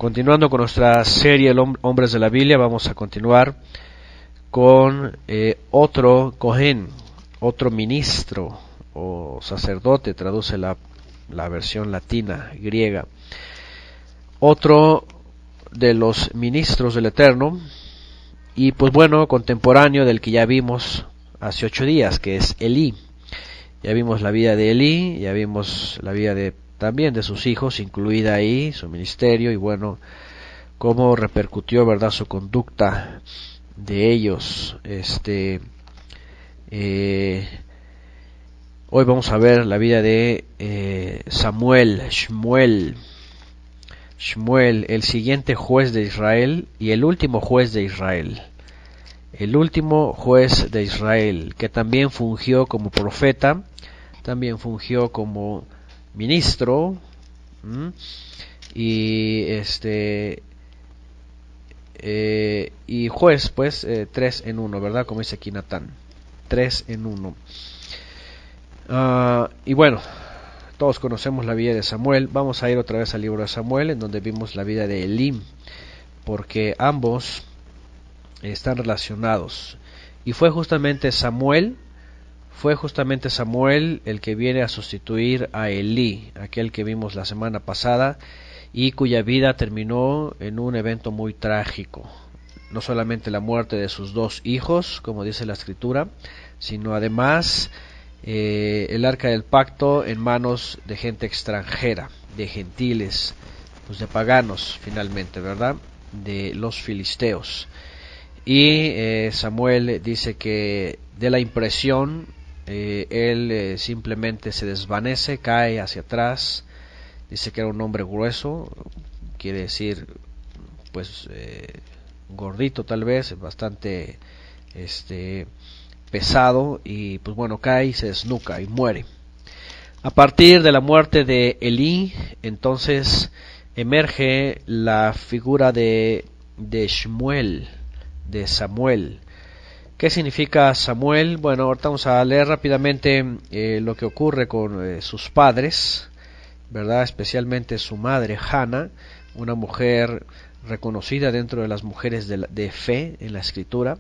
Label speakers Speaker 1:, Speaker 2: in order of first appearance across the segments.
Speaker 1: Continuando con nuestra serie Hombres de la Biblia, vamos a continuar con otro Cohen, otro ministro o sacerdote, traduce la versión latina, griega. Otro de los ministros del Eterno, y pues bueno, contemporáneo del que ya vimos hace 8 días, que es Elí. Ya vimos la vida de Elí, ya vimos la vida también de sus hijos, incluida ahí su ministerio, y bueno, cómo repercutió, ¿verdad?, su conducta de ellos. Hoy vamos a ver la vida de Shmuel, el siguiente juez de Israel y el último juez de Israel. El último juez de Israel, que también fungió como profeta, también fungió como ministro, y y juez, pues, 3 en 1, ¿verdad? Como dice aquí Natán, 3 en 1. Y bueno, todos conocemos la vida de Samuel. Vamos a ir otra vez al libro de Samuel, en donde vimos la vida de Elí, porque ambos están relacionados. Y fue justamente Samuel el que viene a sustituir a Elí, aquel que vimos la semana pasada, y cuya vida terminó en un evento muy trágico. No solamente la muerte de sus 2 hijos, como dice la escritura, sino además el arca del pacto en manos de gente extranjera, de gentiles, pues de paganos finalmente, ¿verdad?, de los filisteos. Y Samuel dice que de la impresión él simplemente se desvanece, cae hacia atrás. Dice que era un hombre grueso, quiere decir pues gordito tal vez, bastante pesado, y pues bueno, cae y se desnuca y muere. A partir de la muerte de Elí, entonces emerge la figura de Shmuel, de Samuel. ¿Qué significa Samuel? Bueno, ahorita vamos a leer rápidamente lo que ocurre con sus padres, ¿verdad? Especialmente su madre, Hannah, una mujer reconocida dentro de las mujeres de fe en la escritura,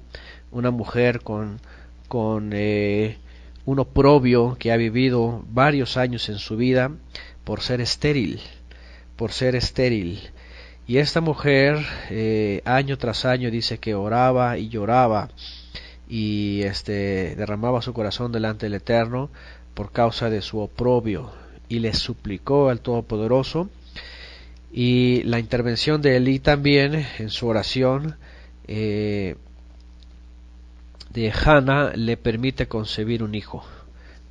Speaker 1: una mujer con un oprobio que ha vivido varios años en su vida por ser estéril. Y esta mujer año tras año dice que oraba y lloraba y derramaba su corazón delante del Eterno por causa de su oprobio, y le suplicó al Todopoderoso. Y la intervención de Elí también en su oración de Hannah le permite concebir un hijo,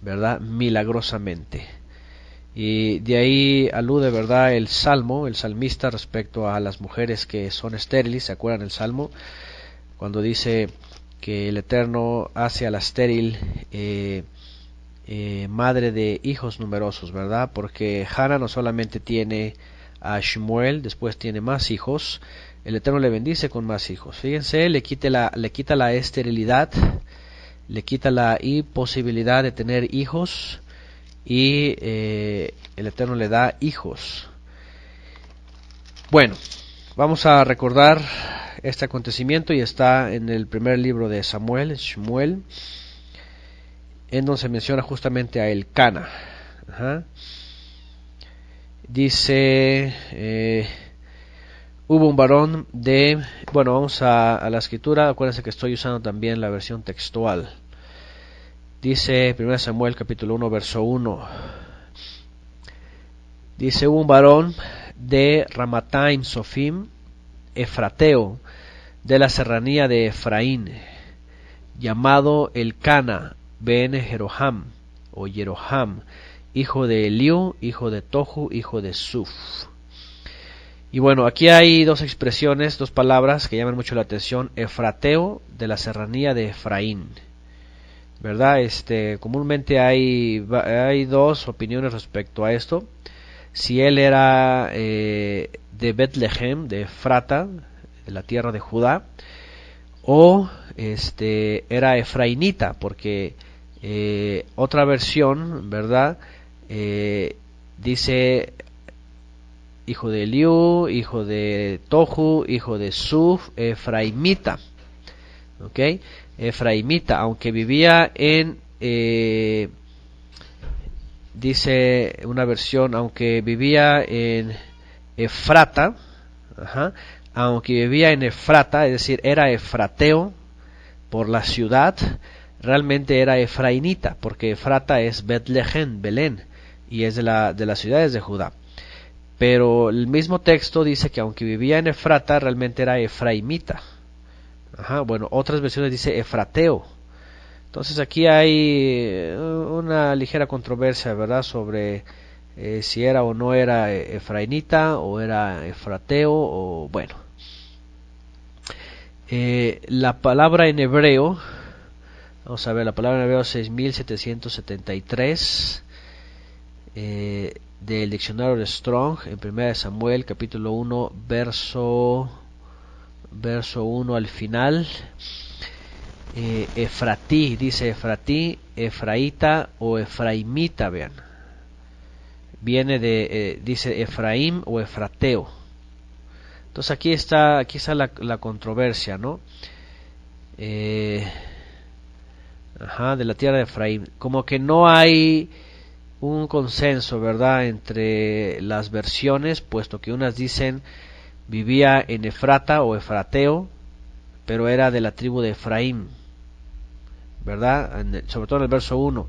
Speaker 1: ¿verdad?, milagrosamente. Y de ahí alude, ¿verdad?, el salmista respecto a las mujeres que son estériles. ¿Se acuerdan el salmo? Cuando dice que el Eterno hace a la estéril madre de hijos numerosos, ¿verdad? Porque Hannah no solamente tiene a Shmuel, después tiene más hijos. El Eterno le bendice con más hijos. Fíjense, le quita la esterilidad, le quita la imposibilidad de tener hijos, y el Eterno le da hijos. Bueno, vamos a recordar este acontecimiento, y está en el primer libro de Samuel, Shmuel, en donde se menciona justamente a Elcana. Dice, hubo un varón bueno, vamos a la escritura. Acuérdense que estoy usando también la versión textual. Dice 1 Samuel capítulo 1 verso 1. Dice, hubo un varón de Ramataim Sofim, efrateo, de la serranía de Efraín, llamado Elcana ben Jeroham, o Jeroham, hijo de Eliú, hijo de Tohu, hijo de Suf. Y bueno, aquí hay 2 expresiones, 2 palabras que llaman mucho la atención. Efrateo, de la serranía de Efraín, ¿verdad? Comúnmente hay 2 opiniones respecto a esto. Si él era de Betlehem, de Efrata, de la tierra de Judá, o era efrainita, porque otra versión, ¿verdad?, dice hijo de Eliú, hijo de Tohu, hijo de Suf, efraimita. ¿Ok? Efraimita, aunque vivía en, dice una versión, aunque vivía en Efrata, ajá, aunque vivía en Efrata, es decir, era efrateo por la ciudad, realmente era efrainita, porque Efrata es Betlehem, Belén, y es de las ciudades de Judá. Pero el mismo texto dice que aunque vivía en Efrata, realmente era efraimita. Ajá, bueno, otras versiones dice efrateo. Entonces aquí hay una ligera controversia, ¿verdad?, sobre si era o no era efrainita o era efrateo, o bueno. La palabra en hebreo, vamos a ver, la palabra en hebreo 6773 del diccionario de Strong, en 1 Samuel capítulo 1 verso 1 al final. Efratí, dice Efratí, Efraíta o Efraimita, vean. Viene de, dice Efraim o Efrateo. Entonces aquí está la controversia, ¿no? De la tierra de Efraín. Como que no hay un consenso, ¿verdad?, entre las versiones, puesto que unas dicen vivía en Efrata o Efrateo, pero era de la tribu de Efraín, ¿verdad? Sobre todo en el verso 1.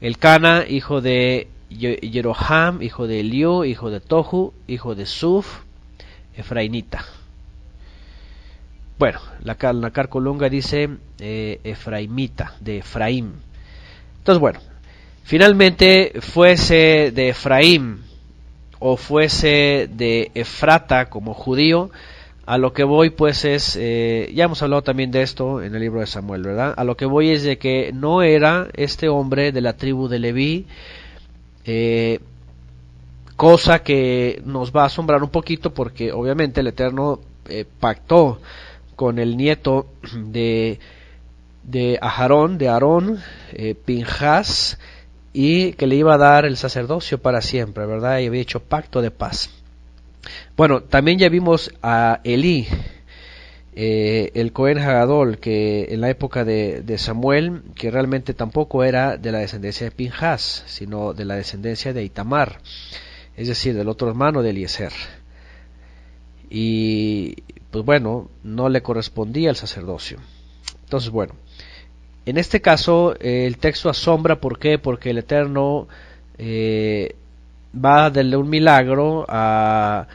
Speaker 1: Elcana, hijo de Jeroham, hijo de Eliú, hijo de Tohu, hijo de Suf, efrainita. Bueno, la Carcolunga dice efraimita, de Efraín. Entonces, bueno, finalmente fuese de Efraín o fuese de Efrata como judío, a lo que voy pues es, ya hemos hablado también de esto en el libro de Samuel, ¿verdad? A lo que voy es de que no era este hombre de la tribu de Leví, cosa que nos va a asombrar un poquito porque obviamente el Eterno pactó con el nieto de Aarón, Pinjas, y que le iba a dar el sacerdocio para siempre, ¿verdad? Y había hecho pacto de paz. Bueno, también ya vimos a Elí, el Cohen Hagadol, que en la época de Samuel, que realmente tampoco era de la descendencia de Pinjas, sino de la descendencia de Itamar, es decir, del otro hermano de Eliezer. Y pues bueno, no le correspondía el sacerdocio. Entonces, bueno, en este caso el texto asombra. ¿Por qué? Porque el Eterno va a darle un milagro a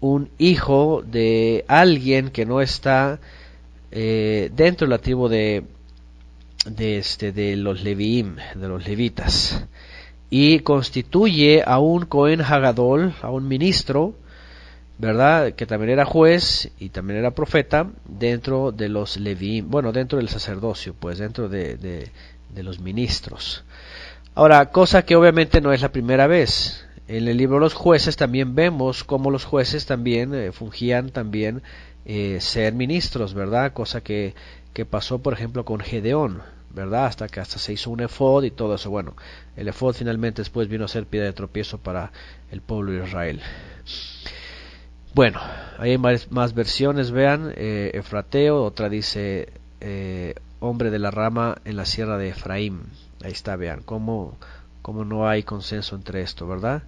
Speaker 1: un hijo de alguien que no está dentro de la tribu de los Leviim, de los levitas, y constituye a un Cohen Hagadol, a un ministro, ¿verdad?, que también era juez y también era profeta dentro de los Leviim, bueno, dentro del sacerdocio, pues dentro de los ministros. Ahora, cosa que obviamente no es la primera vez. En el libro de los jueces también vemos cómo los jueces también fungían también ser ministros, ¿verdad? Cosa que pasó, por ejemplo, con Gedeón, ¿verdad? Hasta se hizo un efod y todo eso. Bueno, el efod finalmente después vino a ser piedra de tropiezo para el pueblo de Israel. Bueno, hay más versiones, vean, Efrateo, otra dice hombre de la rama en la sierra de Efraín. Ahí está, vean, cómo no hay consenso entre esto, ¿verdad?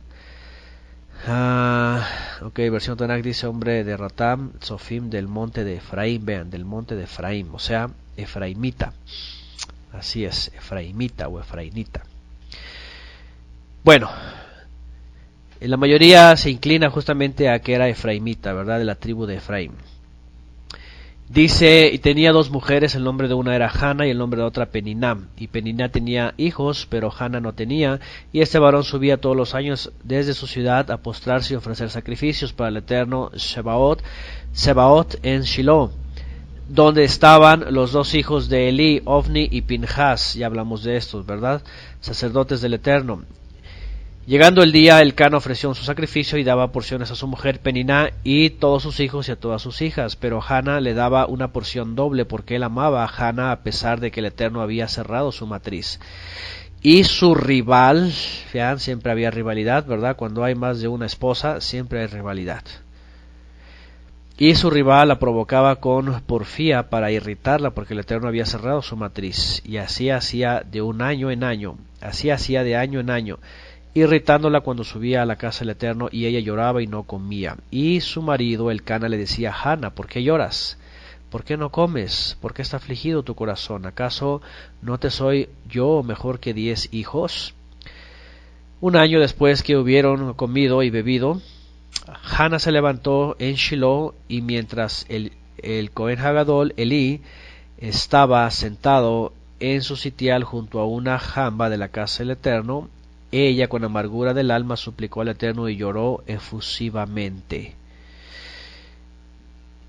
Speaker 1: Ok, versión Tanakh dice hombre de Ratam, Sofim del monte de Efraín, vean, del monte de Efraín, o sea, efraimita. Así es, efraimita o efrainita. Bueno, la mayoría se inclina justamente a que era efraimita, ¿verdad?, de la tribu de Efraín. Dice, y tenía dos mujeres, el nombre de una era Hana y el nombre de otra Peniná. Y Peniná tenía hijos, pero Hana no tenía. Y este varón subía todos los años desde su ciudad a postrarse y ofrecer sacrificios para el eterno Sebaot en Shiloh, donde estaban los dos hijos de Elí, Ofni y Pinjas. Ya hablamos de estos, ¿verdad?, sacerdotes del Eterno. Llegando el día, Elcana ofreció su sacrificio y daba porciones a su mujer Peniná y todos sus hijos y a todas sus hijas, pero Hana le daba una porción doble porque él amaba a Hana a pesar de que el Eterno había cerrado su matriz. y su rival, vean, siempre había rivalidad, ¿verdad? Cuando hay más de una esposa, siempre hay rivalidad. Y su rival la provocaba con porfía para irritarla, porque el Eterno había cerrado su matriz, y así hacía de un año en año, así hacía de año en año, irritándola cuando subía a la casa del Eterno, y ella lloraba y no comía. Y su marido, el Cana, le decía: Hana, ¿por qué lloras? ¿Por qué no comes? ¿Por qué está afligido tu corazón? ¿Acaso no te soy yo mejor que 10 hijos? Un año después que hubieron comido y bebido, Hana se levantó en Shiloh, y mientras el Cohen Hagadol, Elí, estaba sentado en su sitial junto a una jamba de la casa del Eterno, ella con amargura del alma suplicó al Eterno y lloró efusivamente.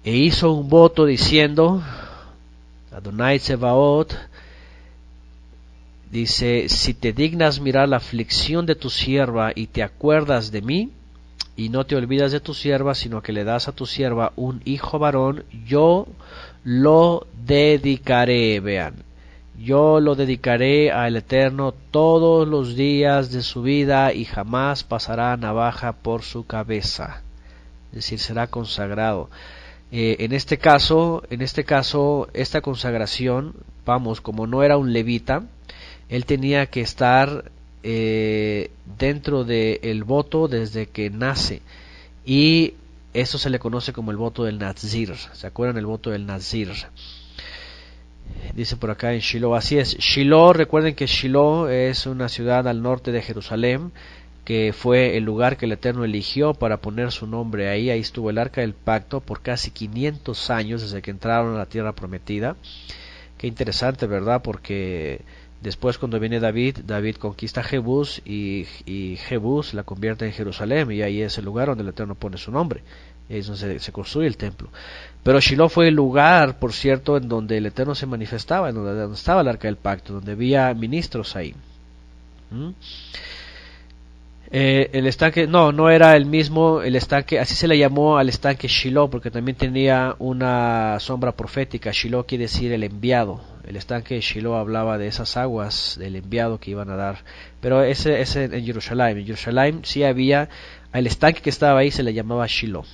Speaker 1: E hizo un voto diciendo, Adonai Tsebaot, dice: si te dignas mirar la aflicción de tu sierva y te acuerdas de mí, y no te olvidas de tu sierva, sino que le das a tu sierva un hijo varón, yo lo dedicaré, vean, yo lo dedicaré al Eterno todos los días de su vida, y jamás pasará navaja por su cabeza, es decir, será consagrado. En este caso, esta consagración, vamos, como no era un levita, él tenía que estar dentro del voto desde que nace, y eso se le conoce como el voto del Nazir. ¿Se acuerdan el voto del Nazir? Dice por acá en Shiloh, así es. Shiloh, recuerden que Shiloh es una ciudad al norte de Jerusalén, que fue el lugar que el Eterno eligió para poner su nombre ahí. Ahí estuvo el Arca del Pacto por casi 500 años desde que entraron a la Tierra Prometida. Qué interesante, ¿verdad? Porque después, cuando viene David conquista Jebús, y Jebús la convierte en Jerusalén, y ahí es el lugar donde el Eterno pone su nombre. Y ahí es donde se construye el templo. Pero Shiloh fue el lugar, por cierto, en donde el Eterno se manifestaba, en donde estaba el Arca del Pacto, donde había ministros ahí. El estanque, no era el mismo, el estanque, así se le llamó al estanque Shiloh, porque también tenía una sombra profética. Shiloh quiere decir el enviado. El estanque de Shiloh hablaba de esas aguas, del enviado que iban a dar. Pero ese en Jerusalén. En Jerusalén sí había, al estanque que estaba ahí se le llamaba Shiloh.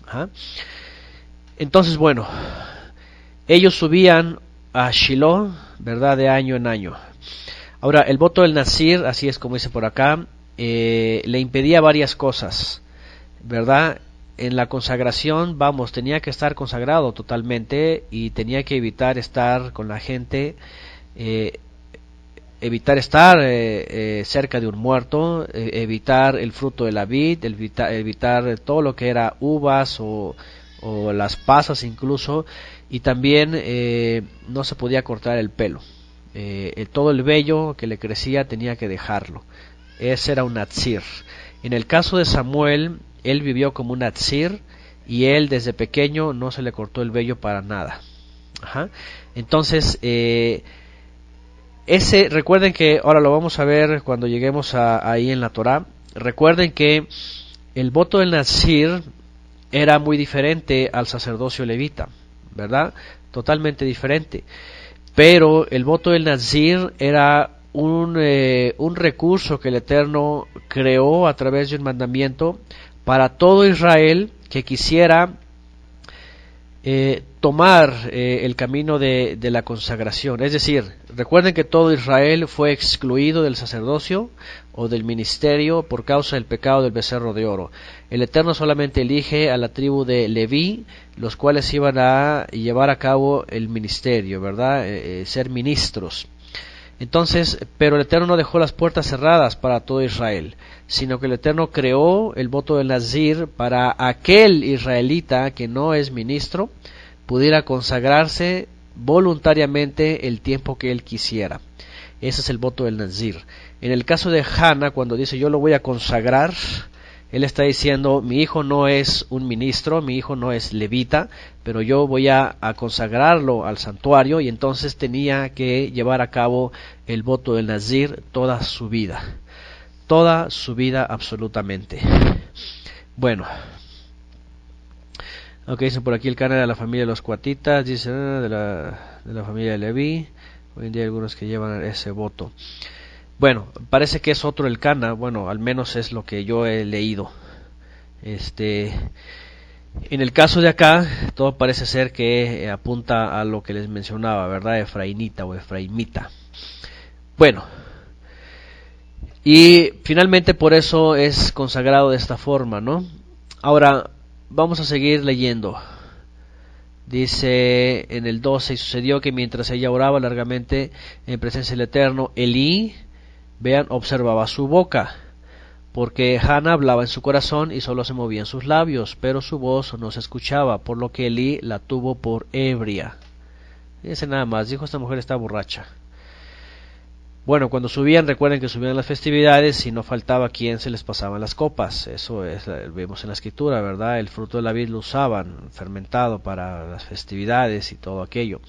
Speaker 1: Ajá. Entonces, bueno, ellos subían a Shiloh, ¿verdad?, de año en año. Ahora, el voto del Nazir, así es como dice por acá, le impedía varias cosas, ¿verdad? En la consagración, vamos, tenía que estar consagrado totalmente, y tenía que evitar estar con la gente, evitar estar cerca de un muerto, evitar el fruto de la vid, evitar todo lo que era uvas o las pasas incluso, y también no se podía cortar el pelo. Todo el vello que le crecía tenía que dejarlo. Ese era un Natsir. En el caso de Samuel, él vivió como un Natsir, y él desde pequeño no se le cortó el vello para nada. Ajá. Entonces, recuerden que, ahora lo vamos a ver cuando lleguemos ahí en la Torá, recuerden que el voto del Natsir era muy diferente al sacerdocio levita, ¿verdad? Totalmente diferente. Pero el voto del Nazir era un recurso que el Eterno creó a través de un mandamiento para todo Israel que quisiera tomar el camino de la consagración. Es decir, recuerden que todo Israel fue excluido del sacerdocio o del ministerio por causa del pecado del becerro de oro. El Eterno solamente elige a la tribu de Leví, los cuales iban a llevar a cabo el ministerio, ¿verdad? Ser ministros. Entonces, pero el Eterno no dejó las puertas cerradas para todo Israel, sino que el Eterno creó el voto del Nazir para aquel israelita que no es ministro, pudiera consagrarse voluntariamente el tiempo que él quisiera. Ese es el voto del Nazir. En el caso de Hana, cuando dice yo lo voy a consagrar, él está diciendo mi hijo no es un ministro, mi hijo no es levita, pero yo voy a consagrarlo al santuario, y entonces tenía que llevar a cabo el voto del Nazir toda su vida absolutamente. Bueno, ok, dicen por aquí el Cana de la familia de los Cuatitas, dicen de la familia de Leví. Hoy en día hay algunos que llevan ese voto. Bueno, parece que es otro Elcana, bueno, al menos es lo que yo he leído. En el caso de acá, todo parece ser que apunta a lo que les mencionaba, ¿verdad? Efrainita o Efraimita. Bueno, y finalmente por eso es consagrado de esta forma, ¿no? Ahora, vamos a seguir leyendo. Dice en el 12, y sucedió que mientras ella oraba largamente en presencia del Eterno, Elí, vean, observaba su boca, porque Hannah hablaba en su corazón y solo se movían sus labios, pero su voz no se escuchaba, por lo que Elí la tuvo por ebria. Fíjense nada más, dijo: esta mujer está borracha. Bueno, cuando subían, recuerden que subían las festividades y no faltaba quien se les pasaban las copas. Eso es, vemos en la escritura, ¿verdad? El fruto de la vid lo usaban fermentado para las festividades y todo aquello.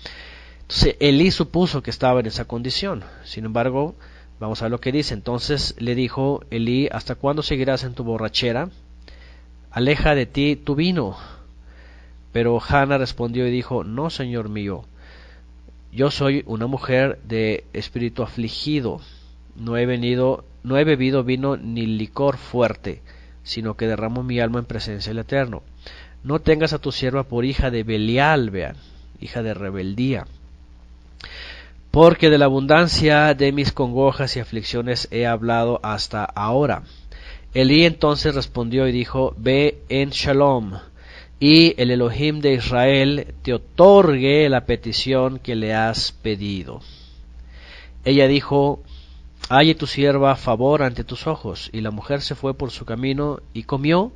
Speaker 1: Entonces Elí supuso que estaba en esa condición. Sin embargo, vamos a ver lo que dice. Entonces le dijo Elí: ¿hasta cuándo seguirás en tu borrachera? Aleja de ti tu vino. Pero Hannah respondió y dijo: no, señor mío, yo soy una mujer de espíritu afligido, no he bebido vino ni licor fuerte, sino que derramo mi alma en presencia del Eterno. No tengas a tu sierva por hija de Belial, vean, hija de rebeldía, porque de la abundancia de mis congojas y aflicciones he hablado hasta ahora. Elí entonces respondió y dijo: ve en shalom, y el Elohim de Israel te otorgue la petición que le has pedido. Ella dijo: halle tu sierva favor ante tus ojos. Y la mujer se fue por su camino y comió,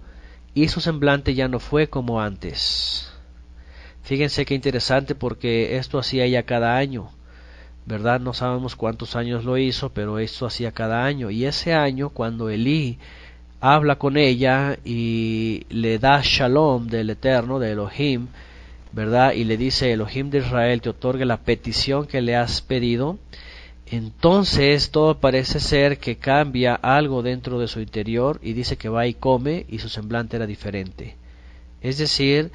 Speaker 1: y su semblante ya no fue como antes. Fíjense qué interesante, porque esto hacía ella cada año, ¿verdad? No sabemos cuántos años lo hizo, pero esto hacía cada año. Y ese año, cuando Elí habla con ella y le da shalom del Eterno, de Elohim, ¿verdad? Y le dice: Elohim de Israel te otorgue la petición que le has pedido. Entonces todo parece ser que cambia algo dentro de su interior, y dice que va y come, y su semblante era diferente. Es decir,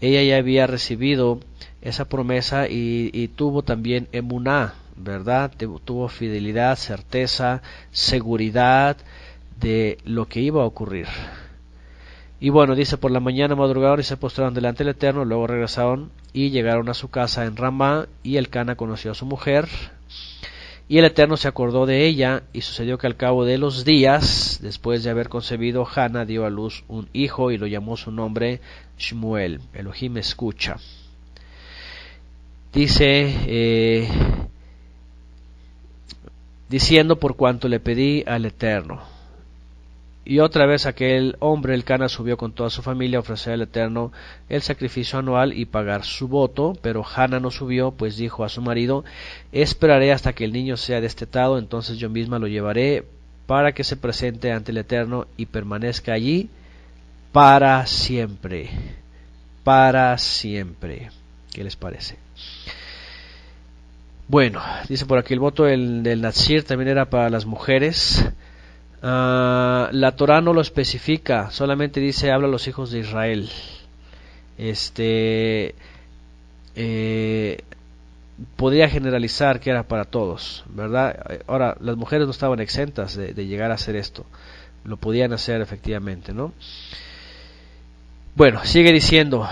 Speaker 1: ella ya había recibido esa promesa y tuvo también emuná, ¿verdad? Tuvo fidelidad, certeza, seguridad de lo que iba a ocurrir. Y bueno, dice: por la mañana madrugaron y se postraron delante del Eterno, luego regresaron y llegaron a su casa en Ramá, y Elcana conoció a su mujer, y el Eterno se acordó de ella, y sucedió que al cabo de los días, después de haber concebido, Hannah dio a luz un hijo y lo llamó su nombre Shmuel. Elohim escucha. Dice, diciendo: por cuanto le pedí al Eterno. Y otra vez aquel hombre Elcana subió con toda su familia a ofrecer al Eterno el sacrificio anual y pagar su voto, pero Hannah no subió, pues dijo a su marido: esperaré hasta que el niño sea destetado, entonces yo misma lo llevaré para que se presente ante el Eterno y permanezca allí para siempre. Para siempre. ¿Qué les parece? Bueno, dice por aquí: el voto del Nazir también era para las mujeres. La Torah no lo especifica, solamente dice: habla a los hijos de Israel. Podría generalizar que era para todos, ¿verdad? Ahora, las mujeres no estaban exentas de llegar a hacer esto, lo podían hacer efectivamente, ¿no? Bueno, sigue diciendo,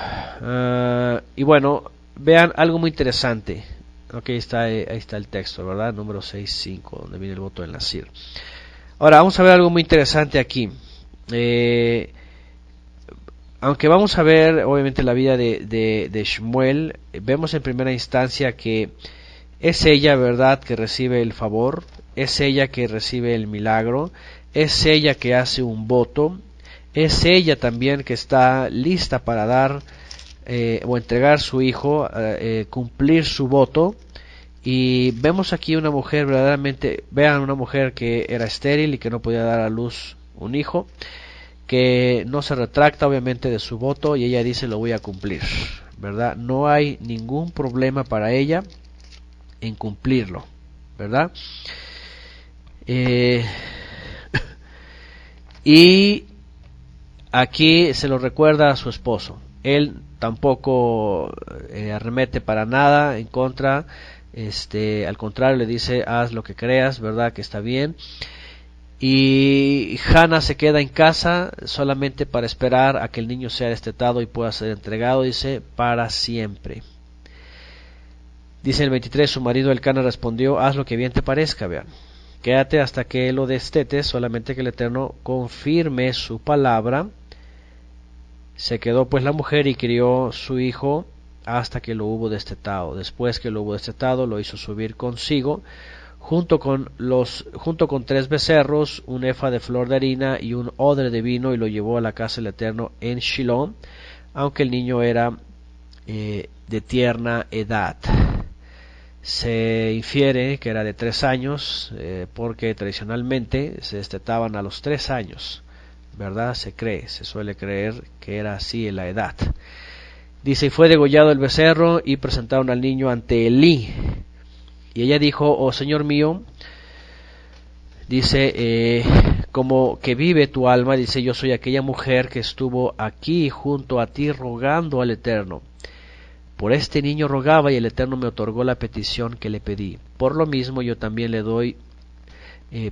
Speaker 1: y bueno, vean algo muy interesante. Ok, ahí está el texto, ¿verdad? Número 6.5, donde viene el voto del Nazir. Ahora vamos a ver algo muy interesante aquí. Aunque vamos a ver obviamente la vida de Shmuel, vemos en primera instancia que es ella, ¿verdad?, que recibe el favor, es ella que recibe el milagro, es ella que hace un voto, es ella también que está lista para dar o entregar su hijo, cumplir su voto. Y vemos aquí una mujer verdaderamente, vean, una mujer que era estéril y que no podía dar a luz un hijo, que no se retracta obviamente de su voto, y ella dice: lo voy a cumplir, ¿verdad? No hay ningún problema para ella en cumplirlo, ¿verdad? Y aquí se lo recuerda a su esposo. Él tampoco arremete para nada en contra al contrario, le dice, haz lo que creas, ¿verdad? Que está bien. Y Hannah se queda en casa solamente para esperar a que el niño sea destetado y pueda ser entregado, dice, para siempre. Dice el 23, su marido Elcana respondió, haz lo que bien te parezca, vean. Quédate hasta que lo destetes, solamente que el Eterno confirme su palabra. Se quedó pues la mujer y crió su hijo hasta que lo hubo destetado. Después que lo hubo destetado, lo hizo subir consigo, junto con 3 becerros, un efa de flor de harina y un odre de vino, y lo llevó a la casa del Eterno en Shiloh, aunque el niño era de tierna edad. Se infiere que era de 3 años, porque tradicionalmente se destetaban a los 3 años, ¿verdad? Se suele creer que era así en la edad. Dice, y fue degollado el becerro y presentaron al niño ante Elí. Y ella dijo, oh Señor mío, dice, como que vive tu alma, dice, yo soy aquella mujer que estuvo aquí junto a ti rogando al Eterno. Por este niño rogaba y el Eterno me otorgó la petición que le pedí. Por lo mismo yo también le doy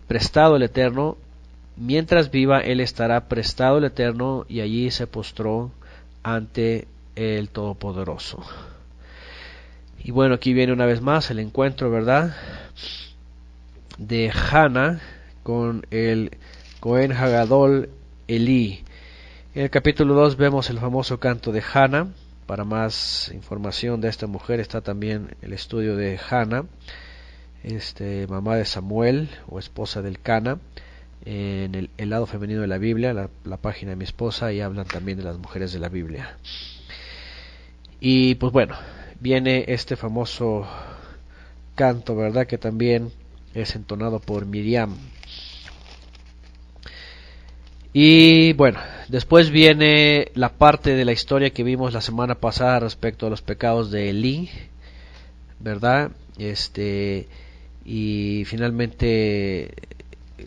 Speaker 1: prestado al Eterno. Mientras viva, él estará prestado al Eterno, y allí se postró ante el Todopoderoso. Y bueno, aquí viene una vez más el encuentro, ¿verdad?, de Hannah con el Cohen Hagadol Elí. En el capítulo 2 vemos el famoso canto de Hannah. Para más información de esta mujer está también el estudio de Hannah, mamá de Samuel o esposa del Cana, en el lado femenino de la Biblia, la página de mi esposa, y hablan también de las mujeres de la Biblia. Y pues bueno, viene este famoso canto, ¿verdad?, que también es entonado por Miriam. Y bueno, después viene la parte de la historia que vimos la semana pasada respecto a los pecados de Elí, ¿verdad? Y finalmente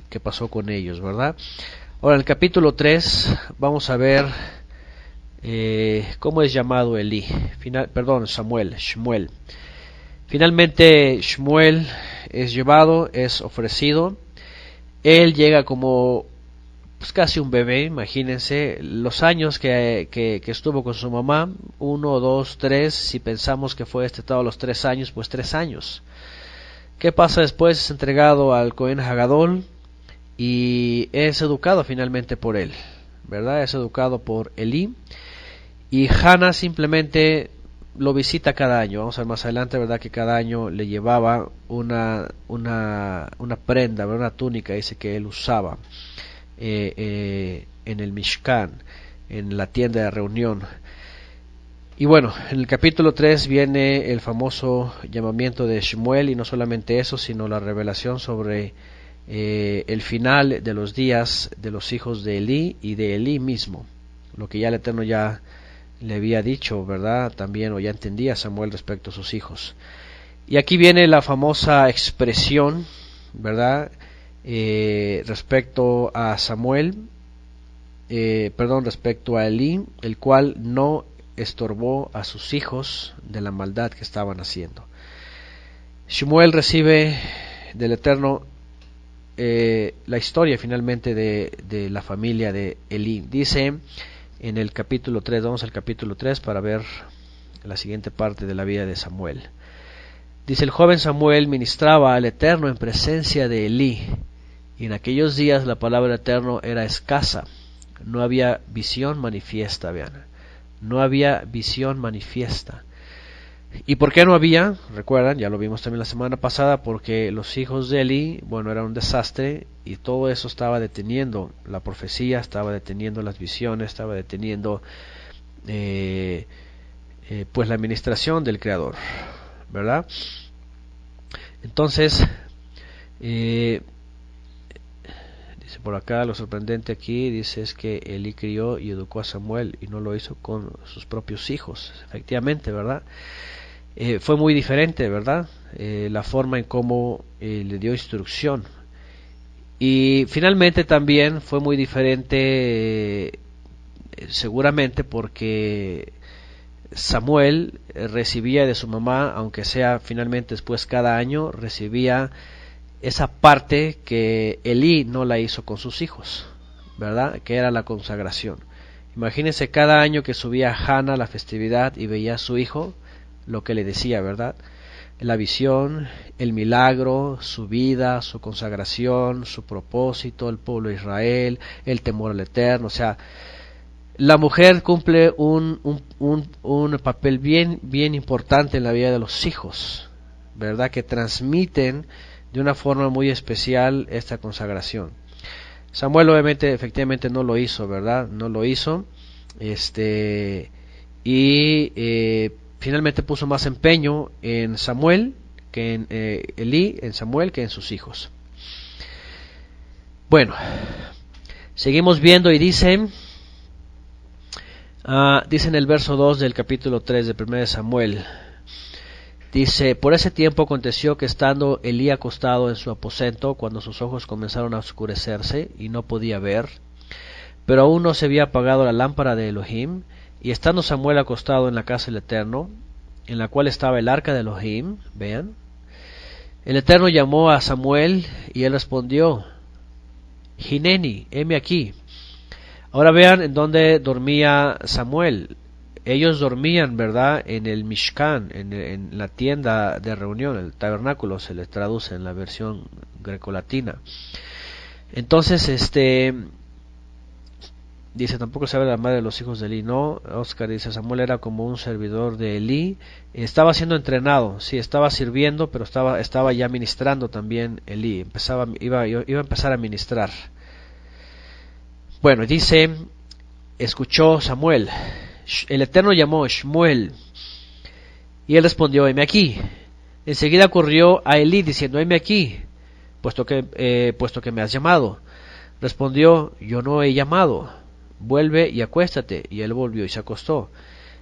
Speaker 1: qué pasó con ellos, ¿verdad? Ahora, en el capítulo 3 vamos a ver cómo es llamado Elí, Shmuel. Finalmente Shmuel es llevado, es ofrecido. Él llega como pues casi un bebé, imagínense los años que estuvo con su mamá, 1, 2, 3, si pensamos que fue destetado a los 3 años, pues 3 años. ¿Qué pasa después? Es entregado al Cohen Hagadol y es educado finalmente por él, ¿verdad? Es educado por Elí, y Hannah simplemente lo visita cada año. Vamos a ver más adelante, ¿verdad?, que cada año le llevaba una prenda, ¿verdad?, una túnica, dice, que él usaba en el Mishkan, en la tienda de reunión. Y bueno, en el capítulo 3 viene el famoso llamamiento de Shmuel, y no solamente eso, sino la revelación sobre el final de los días de los hijos de Elí y de Elí mismo, lo que ya el Eterno ya le había dicho, ¿verdad?, también, o ya entendía Samuel respecto a sus hijos. Y aquí viene la famosa expresión, ¿verdad?, respecto a respecto a Elí, el cual no estorbó a sus hijos de la maldad que estaban haciendo. Shmuel recibe del Eterno la historia finalmente de la familia de Elí. Dice en el capítulo 3, vamos al capítulo 3 para ver la siguiente parte de la vida de Samuel. Dice, el joven Samuel ministraba al Eterno en presencia de Elí, y en aquellos días la palabra del Eterno era escasa, no había visión manifiesta, vean, no había visión manifiesta. ¿Y por qué no había? Recuerdan, ya lo vimos también la semana pasada, porque los hijos de Elí, bueno, era un desastre, y todo eso estaba deteniendo la profecía, estaba deteniendo las visiones, estaba deteniendo pues la administración del Creador, ¿verdad? Entonces, dice por acá, lo sorprendente aquí, dice, es que Elí crió y educó a Samuel y no lo hizo con sus propios hijos. Efectivamente, ¿verdad? Fue muy diferente, ¿verdad? La forma en cómo le dio instrucción. Y finalmente también fue muy diferente, seguramente porque Samuel recibía de su mamá, aunque sea finalmente después cada año, recibía esa parte que Elí no la hizo con sus hijos, ¿verdad? Que era la consagración. Imagínense cada año que subía Hannah a la festividad y veía a su hijo, lo que le decía, ¿verdad? La visión, el milagro, su vida, su consagración, su propósito, el pueblo de Israel, el temor al Eterno. O sea, la mujer cumple un papel bien importante en la vida de los hijos, ¿verdad? Que transmiten de una forma muy especial esta consagración. Samuel obviamente, efectivamente no lo hizo, ¿verdad? No lo hizo. Finalmente puso más empeño en Samuel que en Elí, en Samuel que en sus hijos. Bueno, seguimos viendo y dice en el verso 2 del capítulo 3 de 1 de Samuel, dice: por ese tiempo aconteció que estando Elí acostado en su aposento, cuando sus ojos comenzaron a oscurecerse y no podía ver, pero aún no se había apagado la lámpara de Elohim, y estando Samuel acostado en la casa del Eterno, en la cual estaba el arca de Elohim, vean, el Eterno llamó a Samuel y él respondió: Hineni, heme aquí. Ahora vean en dónde dormía Samuel. Ellos dormían, ¿verdad?, en el Mishkan, en la tienda de reunión, el tabernáculo se les traduce en la versión grecolatina. Entonces, dice, tampoco sabe la madre de los hijos de Elí. No, Oscar dice, Samuel era como un servidor de Elí. Estaba siendo entrenado, sí, estaba sirviendo, pero estaba ya ministrando también Elí. Iba a empezar a ministrar. Bueno, dice, escuchó Samuel, el Eterno llamó Shmuel, y él respondió: heme aquí. Enseguida corrió a Elí diciendo: heme aquí, puesto que me has llamado. Respondió: yo no he llamado, vuelve y acuéstate. Y él volvió y se acostó.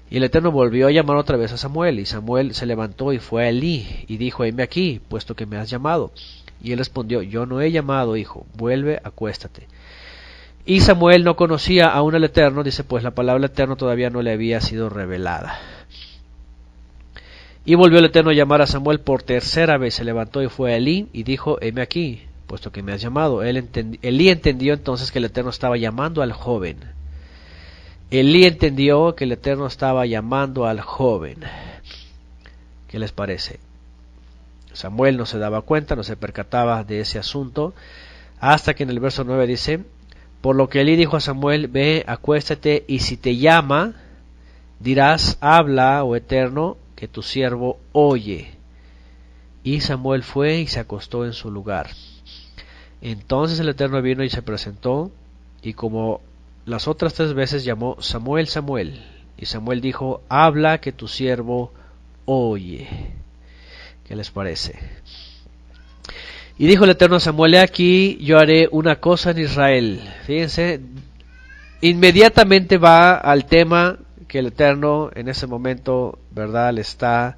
Speaker 1: Y el Eterno volvió a llamar otra vez a Samuel, y Samuel se levantó y fue a Elí, y dijo: heme aquí, puesto que me has llamado. Y él respondió: yo no he llamado, hijo, vuelve, acuéstate. Y Samuel no conocía aún al Eterno, dice, pues la palabra del Eterno todavía no le había sido revelada. Y volvió el Eterno a llamar a Samuel por tercera vez, se levantó y fue a Elí, y dijo: heme aquí, puesto que me has llamado. Elí entendió entonces que el Eterno estaba llamando al joven. Elí entendió que el Eterno estaba llamando al joven. ¿Qué les parece? Samuel no se daba cuenta, no se percataba de ese asunto, hasta que en el verso 9 dice: por lo que Elí dijo a Samuel: ve, acuéstate, y si te llama, dirás: habla, oh Eterno, que tu siervo oye. Y Samuel fue y se acostó en su lugar. Entonces el Eterno vino y se presentó, y como las otras 3 veces llamó: Samuel, Samuel. Y Samuel dijo: habla, que tu siervo oye. ¿Qué les parece? Y dijo el Eterno a Samuel: he aquí, yo haré una cosa en Israel. Fíjense, inmediatamente va al tema que el Eterno en ese momento, ¿verdad?, le está,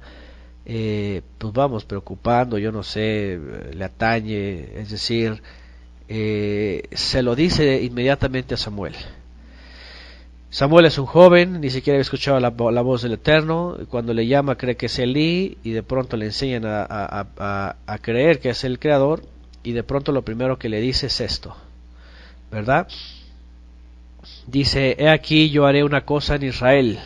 Speaker 1: preocupando, yo no sé, le atañe, es decir, se lo dice inmediatamente a Samuel. Samuel es un joven, ni siquiera había escuchado la voz del Eterno. Cuando le llama cree que es Elí, y de pronto le enseñan a creer que es el Creador, y de pronto lo primero que le dice es esto, ¿verdad? Dice: he aquí, yo haré una cosa en Israel,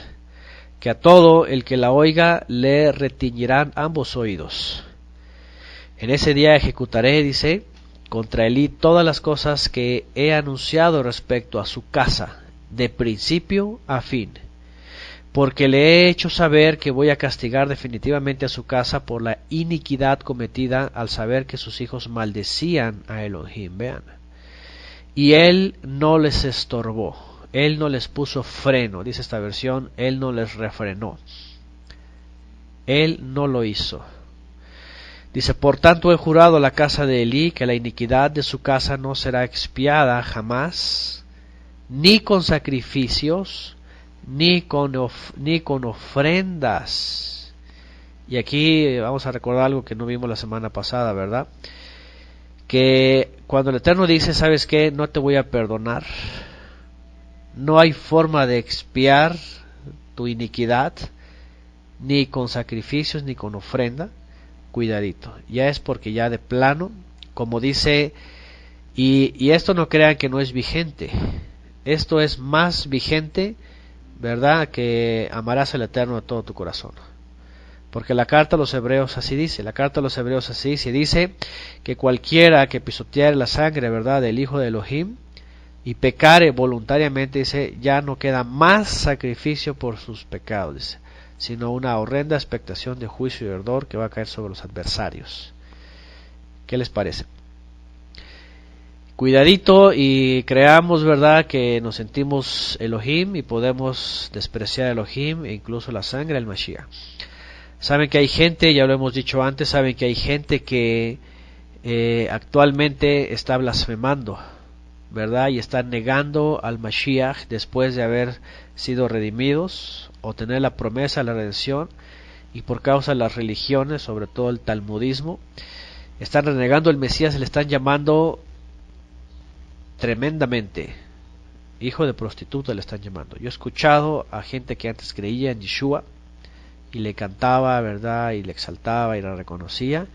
Speaker 1: que a todo el que la oiga le retiñirán ambos oídos. En ese día ejecutaré, dice, contra Elí todas las cosas que he anunciado respecto a su casa, de principio a fin, porque le he hecho saber que voy a castigar definitivamente a su casa por la iniquidad cometida al saber que sus hijos maldecían a Elohim. Vean, y él no les estorbó, él no les puso freno, dice esta versión, él no les refrenó, él no lo hizo. Dice: por tanto he jurado a la casa de Elí que la iniquidad de su casa no será expiada jamás, ni con sacrificios, ni con ofrendas. Y aquí vamos a recordar algo que no vimos la semana pasada, ¿verdad? Que cuando el Eterno dice: ¿sabes qué? No te voy a perdonar, no hay forma de expiar tu iniquidad, ni con sacrificios, ni con ofrenda, cuidadito. Ya es porque ya de plano, como dice, y esto no crean que no es vigente, esto es más vigente, ¿verdad? Que amarás al Eterno de todo tu corazón. Porque la carta a los hebreos así dice, dice que cualquiera que pisoteare la sangre, ¿verdad?, del Hijo de Elohim, y pecare voluntariamente, dice, ya no queda más sacrificio por sus pecados, dice, sino una horrenda expectación de juicio y ardor que va a caer sobre los adversarios. ¿Qué les parece? Cuidadito y creamos, ¿verdad?, que nos sentimos Elohim y podemos despreciar a Elohim e incluso la sangre del Mashiach. Saben que hay gente, ya lo hemos dicho antes, saben que hay gente que actualmente está blasfemando, ¿verdad? Y están negando al Mashiach después de haber sido redimidos o tener la promesa de la redención, y por causa de las religiones, sobre todo el talmudismo, están renegando el Mesías, le están llamando tremendamente hijo de prostituta, le están llamando. Yo he escuchado a gente que antes creía en Yeshua y le cantaba, ¿verdad?, y le exaltaba y la reconocía,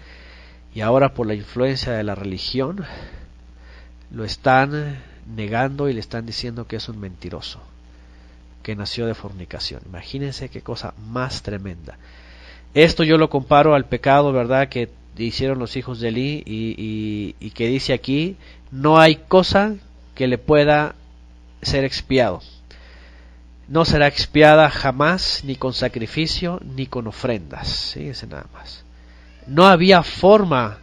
Speaker 1: y ahora por la influencia de la religión lo están negando y le están diciendo que es un mentiroso, que nació de fornicación. Imagínense qué cosa más tremenda. Esto yo lo comparo al pecado, ¿verdad?, que hicieron los hijos de Elí, y que dice aquí, no hay cosa que le pueda ser expiado. No será expiada jamás, ni con sacrificio, ni con ofrendas. Fíjense nada más. No había forma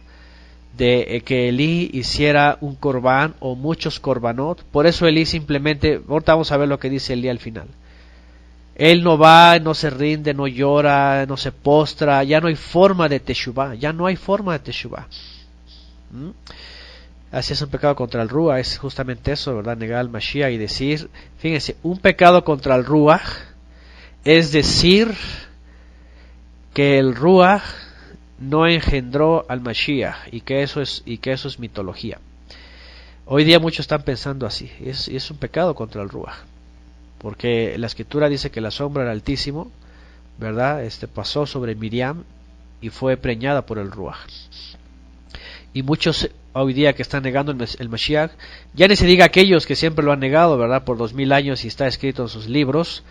Speaker 1: de que Elí hiciera un corbán o muchos corbanot. Por eso Elí simplemente, ahorita vamos a ver lo que dice Elí al final. Él no va, no se rinde, no llora, no se postra. Ya no hay forma de teshuvah. Ya no hay forma de teshuvah. Así es un pecado contra el Ruach, es justamente eso, ¿verdad? Negar al Mashiach y decir, fíjense, un pecado contra el Ruach es decir que el Ruach no engendró al Mashiach y que eso es mitología. Hoy día muchos están pensando así, es un pecado contra el Ruach, porque la Escritura dice que la sombra del Altísimo, ¿verdad?, pasó sobre Miriam y fue preñada por el Ruach. Y muchos hoy día que están negando el Mashiach, ya ni se diga aquellos que siempre lo han negado, ¿verdad?, por 2000 años y está escrito en sus libros,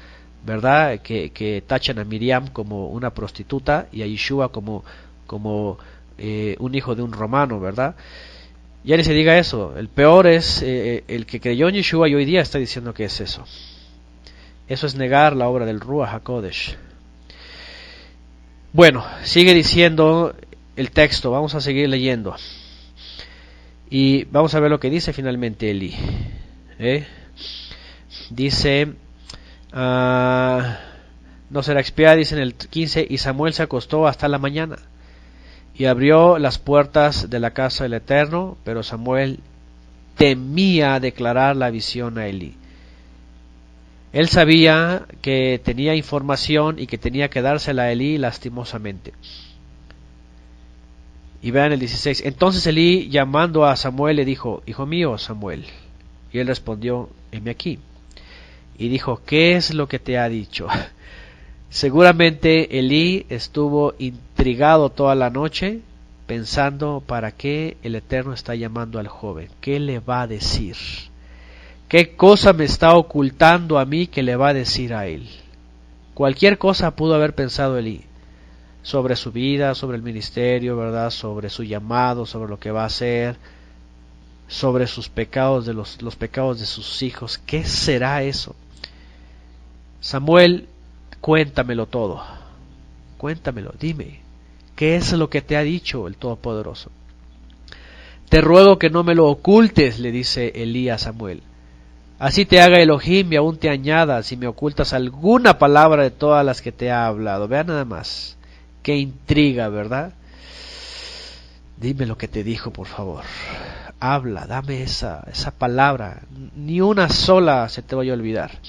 Speaker 1: ¿verdad?, que tachan a Miriam como una prostituta y a Yeshua como un hijo de un romano, ¿verdad? Ya ni se diga eso. El peor es el que creyó en Yeshua y hoy día está diciendo que es eso. Eso es negar la obra del Ruach HaKodesh. Bueno, sigue diciendo el texto, vamos a seguir leyendo. Y vamos a ver lo que dice finalmente Elí. Dice, no será expiada, dice en el 15, y Samuel se acostó hasta la mañana, y abrió las puertas de la casa del Eterno, pero Samuel temía declarar la visión a Elí. Él sabía que tenía información y que tenía que dársela a Elí lastimosamente. Y vean el 16. Entonces Elí, llamando a Samuel, le dijo, hijo mío, Samuel. Y él respondió, heme aquí. Y dijo, ¿qué es lo que te ha dicho? Seguramente Elí estuvo intrigado toda la noche, pensando, ¿para qué el Eterno está llamando al joven? ¿Qué le va a decir? ¿Qué cosa me está ocultando a mí que le va a decir a él? Cualquier cosa pudo haber pensado Elí. Sobre su vida, sobre el ministerio, ¿verdad?, sobre su llamado, sobre lo que va a hacer, sobre sus pecados, de los pecados de sus hijos. ¿Qué será eso? Samuel, cuéntamelo todo. Cuéntamelo, dime. ¿Qué es lo que te ha dicho el Todopoderoso? Te ruego que no me lo ocultes, le dice Elí a Samuel. Así te haga Elohim y aún te añada si me ocultas alguna palabra de todas las que te ha hablado. Vean nada más. Qué intriga, ¿verdad? Dime lo que te dijo, por favor. Habla, dame esa palabra. Ni una sola se te vaya a olvidar.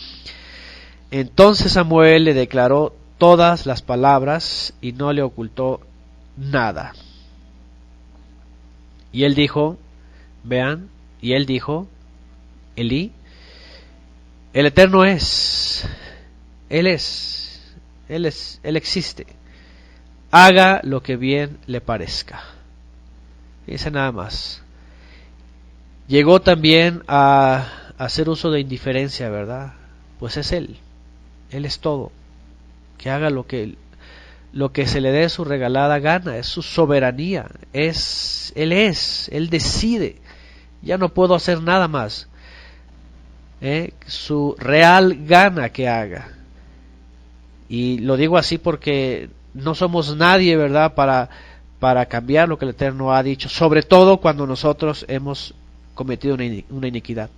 Speaker 1: Entonces Samuel le declaró todas las palabras y no le ocultó nada. Y él dijo, vean, y él dijo, Elí, el Eterno es, Él es, Él existe. Haga lo que bien le parezca. Dice nada más. Llegó también a hacer uso de indiferencia, ¿verdad? Pues es Él. Él es todo. Que haga lo que se le dé su regalada gana. Es su soberanía. Él decide. Ya no puedo hacer nada más. Su real gana que haga. Y lo digo así porque no somos nadie, ¿verdad? Para cambiar lo que el Eterno ha dicho. Sobre todo cuando nosotros hemos cometido una iniquidad.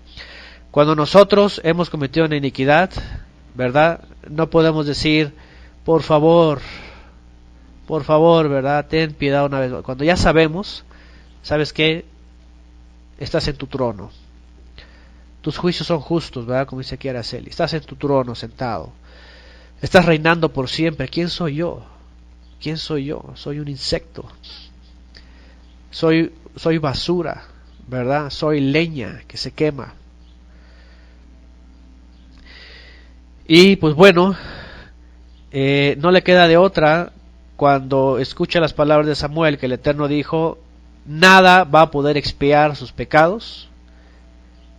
Speaker 1: Cuando nosotros hemos cometido una iniquidad, ¿verdad? No podemos decir, por favor, ¿verdad? Ten piedad una vez. Cuando ya sabemos, ¿sabes qué? Estás en tu trono. Tus juicios son justos, ¿verdad? Como dice aquí Araceli. Estás en tu trono sentado. Estás reinando por siempre. ¿Quién soy yo? ¿Quién soy yo? Soy un insecto. Soy basura, ¿verdad? Soy leña que se quema. Y pues bueno, no le queda de otra cuando escucha las palabras de Samuel, que el Eterno dijo, nada va a poder expiar sus pecados.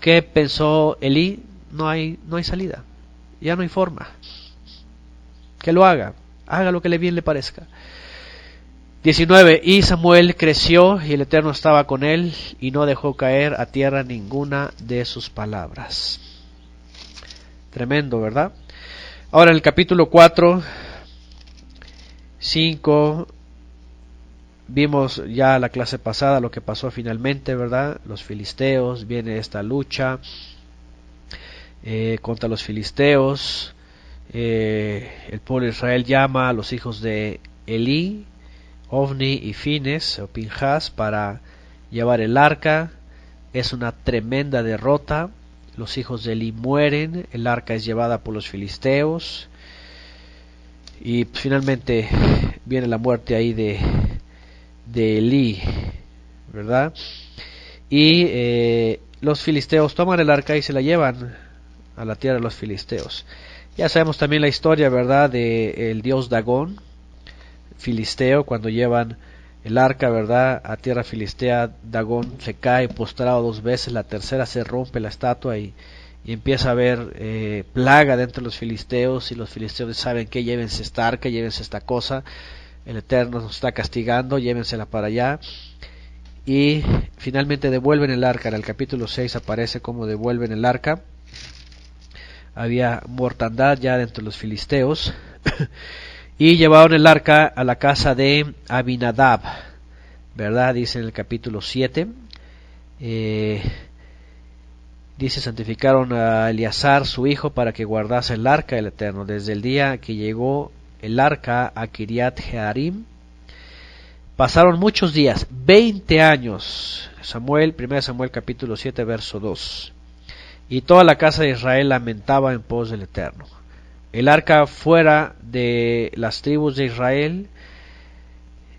Speaker 1: ¿Qué pensó Elí? No hay salida, ya no hay forma. Que lo haga lo que bien le parezca. 19. Y Samuel creció y el Eterno estaba con él y no dejó caer a tierra ninguna de sus palabras. Tremendo, ¿verdad? Ahora en el capítulo 4, 5, vimos ya la clase pasada lo que pasó finalmente, ¿verdad? Los filisteos, viene esta lucha contra los filisteos. El pueblo de Israel llama a los hijos de Elí, Ofni y Fines o Pinjas para llevar el arca. Es una tremenda derrota. Los hijos de Elí mueren, el arca es llevada por los filisteos y finalmente viene la muerte ahí de Elí, ¿verdad? Y los filisteos toman el arca y se la llevan a la tierra de los filisteos. Ya sabemos también la historia, ¿verdad?, de el dios Dagón, filisteo, cuando llevan el arca, ¿verdad?, a tierra filistea. Dagón se cae postrado 2 veces, la tercera se rompe la estatua y empieza a haber plaga dentro de los filisteos, y los filisteos saben que llévense esta arca, llévense esta cosa, el Eterno nos está castigando, llévensela para allá. Y finalmente devuelven el arca. En el capítulo 6 aparece cómo devuelven el arca. Había mortandad ya dentro de los filisteos. Y llevaron el arca a la casa de Abinadab, ¿verdad? Dice en el capítulo 7. Dice, santificaron a Eleazar su hijo para que guardase el arca del Eterno desde el día que llegó el arca a Kiriat Jearim. Pasaron muchos días, 20 años. 1 Samuel capítulo 7 verso 2. Y toda la casa de Israel lamentaba en pos del Eterno. El arca fuera de las tribus de Israel.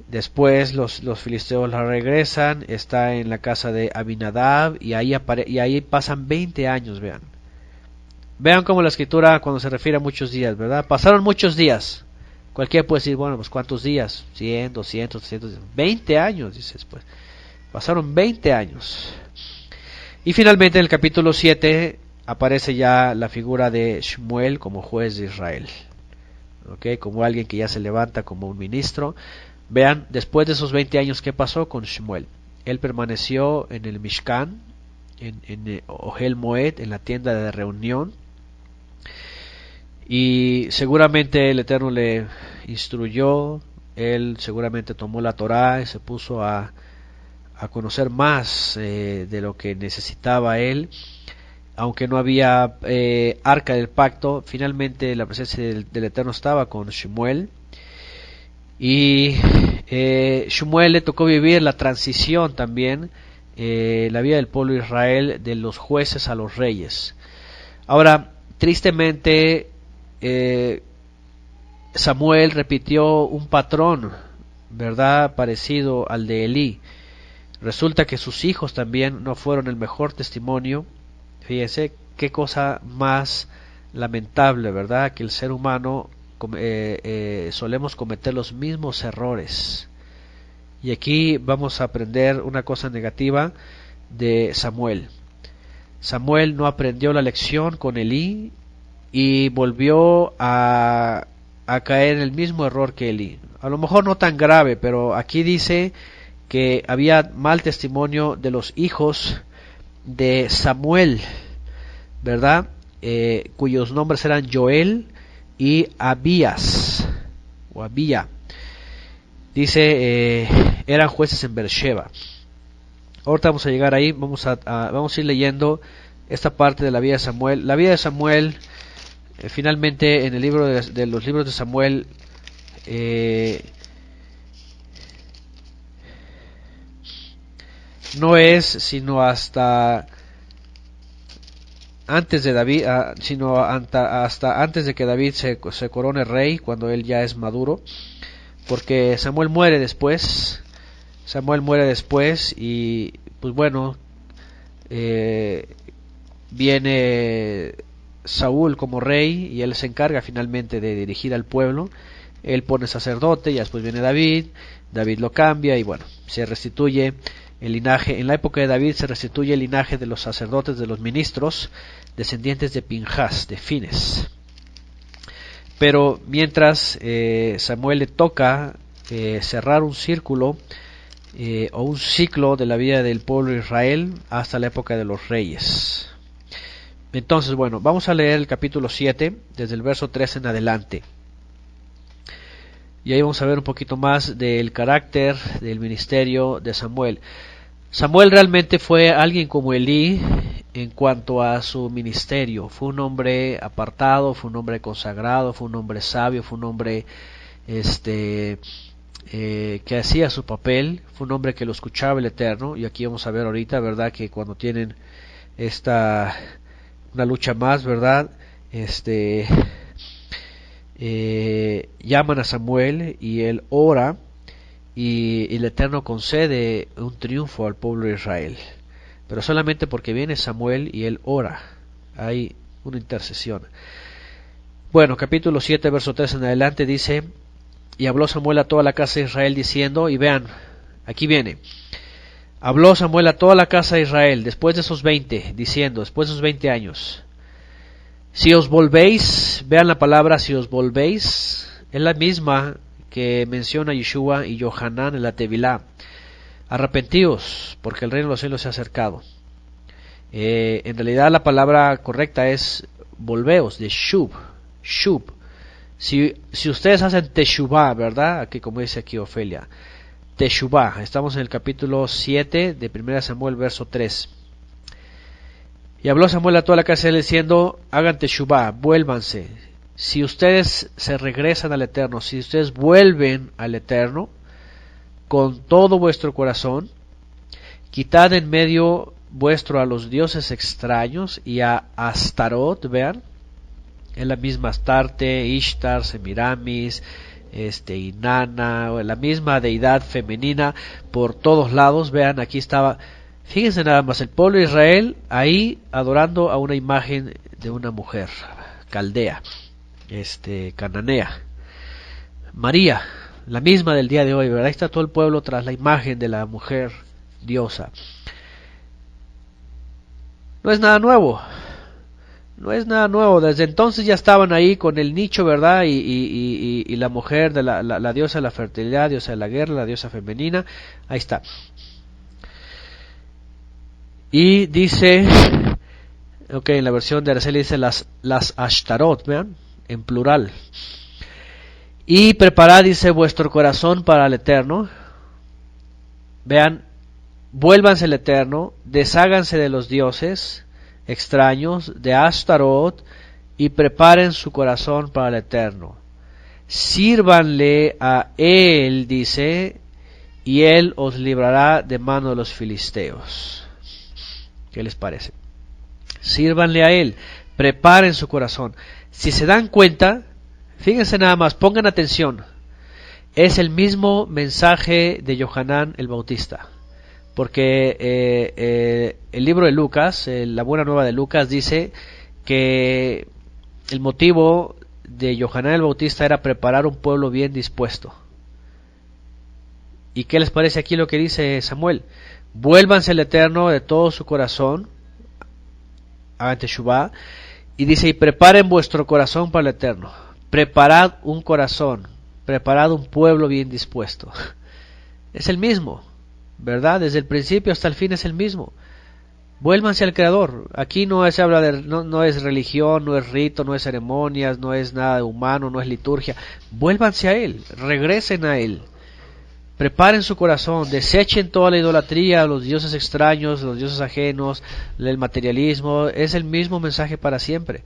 Speaker 1: Después los filisteos la regresan, está en la casa de Abinadab y ahí pasan 20 años, vean. Vean cómo la escritura cuando se refiere a muchos días, ¿verdad? Pasaron muchos días. Cualquiera puede decir, bueno, pues ¿cuántos días? 100, 200, 300, 20 años, dice después. Pasaron 20 años. Y finalmente en el capítulo 7 aparece ya la figura de Shmuel como juez de Israel. ¿Ok? Como alguien que ya se levanta como un ministro. Vean, después de esos 20 años, ¿qué pasó con Shmuel? Él permaneció en el Mishkan, en Ohel Moed, en la tienda de reunión. Y seguramente el Eterno le instruyó, él seguramente tomó la Torá y se puso a conocer más de lo que necesitaba él. Aunque no había arca del pacto, finalmente la presencia del Eterno estaba con Shmuel. Y Shmuel le tocó vivir la transición también, la vida del pueblo de Israel, de los jueces a los reyes. Ahora, tristemente, Samuel repitió un patrón, ¿verdad?, parecido al de Elí. Resulta que sus hijos también no fueron el mejor testimonio. Fíjense qué cosa más lamentable, ¿verdad?, que el ser humano solemos cometer los mismos errores. Y aquí vamos a aprender una cosa negativa de Samuel. Samuel no aprendió la lección con Elí y volvió a caer en el mismo error que Elí. A lo mejor no tan grave, pero aquí dice que había mal testimonio de los hijos de Samuel, ¿verdad? Cuyos nombres eran Joel y Abías, o Abía. Dice, eran jueces en Beersheba. Ahorita vamos a llegar ahí, vamos a ir leyendo esta parte de la vida de Samuel. La vida de Samuel, finalmente en el libro de los libros de Samuel, no es sino hasta antes de David, hasta antes de que David se corone rey, cuando él ya es maduro, porque Samuel muere después y pues bueno, viene Saúl como rey y él se encarga finalmente de dirigir al pueblo. Él pone sacerdote y después viene David lo cambia y bueno, se restituye el linaje. En la época de David se restituye el linaje de los sacerdotes, de los ministros, descendientes de Pinjas, de Fines. Pero mientras Samuel le toca cerrar un círculo o un ciclo de la vida del pueblo de Israel hasta la época de los reyes. Entonces, bueno, vamos a leer el capítulo 7, desde el verso 3 en adelante. Y ahí vamos a ver un poquito más del carácter del ministerio de Samuel. Samuel realmente fue alguien como Elí en cuanto a su ministerio. Fue un hombre apartado, fue un hombre consagrado, fue un hombre sabio, fue un hombre que hacía su papel, fue un hombre que lo escuchaba el Eterno. Y aquí vamos a ver ahorita, ¿verdad?, que cuando tienen una lucha más, ¿verdad?, llaman a Samuel y él ora y el Eterno concede un triunfo al pueblo de Israel, pero solamente porque viene Samuel y él ora. Hay una intercesión. Bueno, capítulo 7, verso 3 en adelante dice: y habló Samuel a toda la casa de Israel diciendo, y vean, aquí viene, habló Samuel a toda la casa de Israel después de esos 20, diciendo, después de esos 20 años, si os volvéis, vean la palabra si os volvéis, es la misma que menciona Yeshua y Yohanan en la Tevilá. Arrepentíos, porque el reino de los cielos se ha acercado. En realidad la palabra correcta es volveos, de shub. Si ustedes hacen teshuvah, ¿verdad? Aquí, como dice aquí Ofelia, teshuvah. Estamos en el capítulo 7 de 1 Samuel, verso 3. Y habló Samuel a toda la casa diciendo, hagan teshuvah, vuélvanse. Si ustedes se regresan al Eterno, si ustedes vuelven al Eterno con todo vuestro corazón, quitad en medio vuestro a los dioses extraños y a Astarot, vean, es la misma Astarte, Ishtar, Semiramis, Inanna, la misma deidad femenina por todos lados. Vean, aquí estaba, fíjense nada más, el pueblo de Israel ahí adorando a una imagen de una mujer caldea, cananea. María, la misma del día de hoy, ¿verdad? Ahí está todo el pueblo tras la imagen de la mujer diosa. No es nada nuevo. No es nada nuevo, desde entonces ya estaban ahí con el nicho, ¿verdad? Y la mujer de la diosa de la fertilidad, diosa de la guerra, la diosa femenina, ahí está. Y dice, en la versión de Araceli dice las Ashtarot, vean, en plural. Y preparad, dice, vuestro corazón para el Eterno. Vean, vuélvanse al Eterno, desháganse de los dioses extraños, de Astarot, y preparen su corazón para el Eterno. Sírvanle a Él, dice, y Él os librará de mano de los filisteos. ¿Qué les parece? Sírvanle a Él, preparen su corazón. Si se dan cuenta, fíjense nada más, pongan atención, es el mismo mensaje de Yohanan el Bautista. Porque el libro de Lucas, la Buena Nueva de Lucas, dice que el motivo de Yohanan el Bautista era preparar un pueblo bien dispuesto. ¿Y qué les parece aquí lo que dice Samuel? Vuélvanse al Eterno de todo su corazón, hagan teshuvá, y dice, y preparen vuestro corazón para el Eterno. Preparad un corazón, preparad un pueblo bien dispuesto. Es el mismo, ¿verdad? Desde el principio hasta el fin es el mismo. Vuélvanse al Creador. Aquí no se habla de, no es religión, no es rito, no es ceremonias, no es nada humano, no es liturgia. Vuélvanse a Él, regresen a Él. Preparen su corazón, desechen toda la idolatría, los dioses extraños, los dioses ajenos, el materialismo. Es el mismo mensaje para siempre.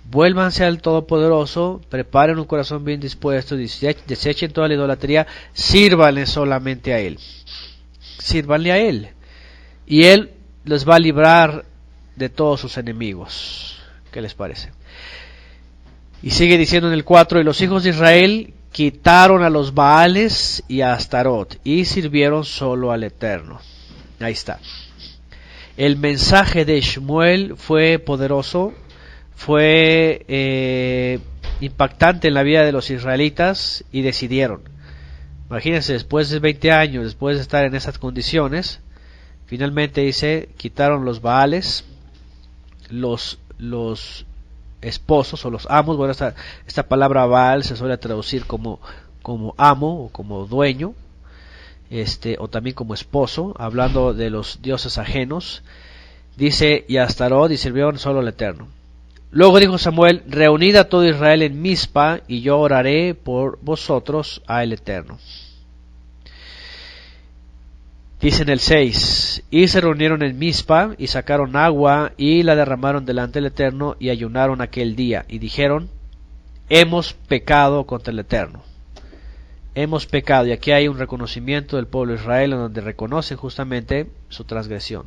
Speaker 1: Vuélvanse al Todopoderoso, preparen un corazón bien dispuesto, desechen toda la idolatría, sírvanle solamente a Él. Sírvanle a Él. Y Él les va a librar de todos sus enemigos. ¿Qué les parece? Y sigue diciendo en el 4, y los hijos de Israel quitaron a los Baales y a Astarot, y sirvieron solo al Eterno. Ahí está. El mensaje de Shmuel fue poderoso, fue impactante en la vida de los israelitas, y decidieron. Imagínense, después de 20 años, después de estar en esas condiciones, finalmente dice, quitaron los Baales, los esposos o los amos. Bueno, esta palabra Baal se suele traducir como amo o como dueño, o también como esposo, hablando de los dioses ajenos. Dice, y Astarot, y sirvieron solo al Eterno. Luego dijo Samuel, reunid a todo Israel en Mizpa, y yo oraré por vosotros al Eterno. Dice en el 6, y se reunieron en Mizpa, y sacaron agua, y la derramaron delante del Eterno, y ayunaron aquel día, y dijeron, hemos pecado contra el Eterno. Hemos pecado, y aquí hay un reconocimiento del pueblo de Israel, en donde reconocen justamente su transgresión.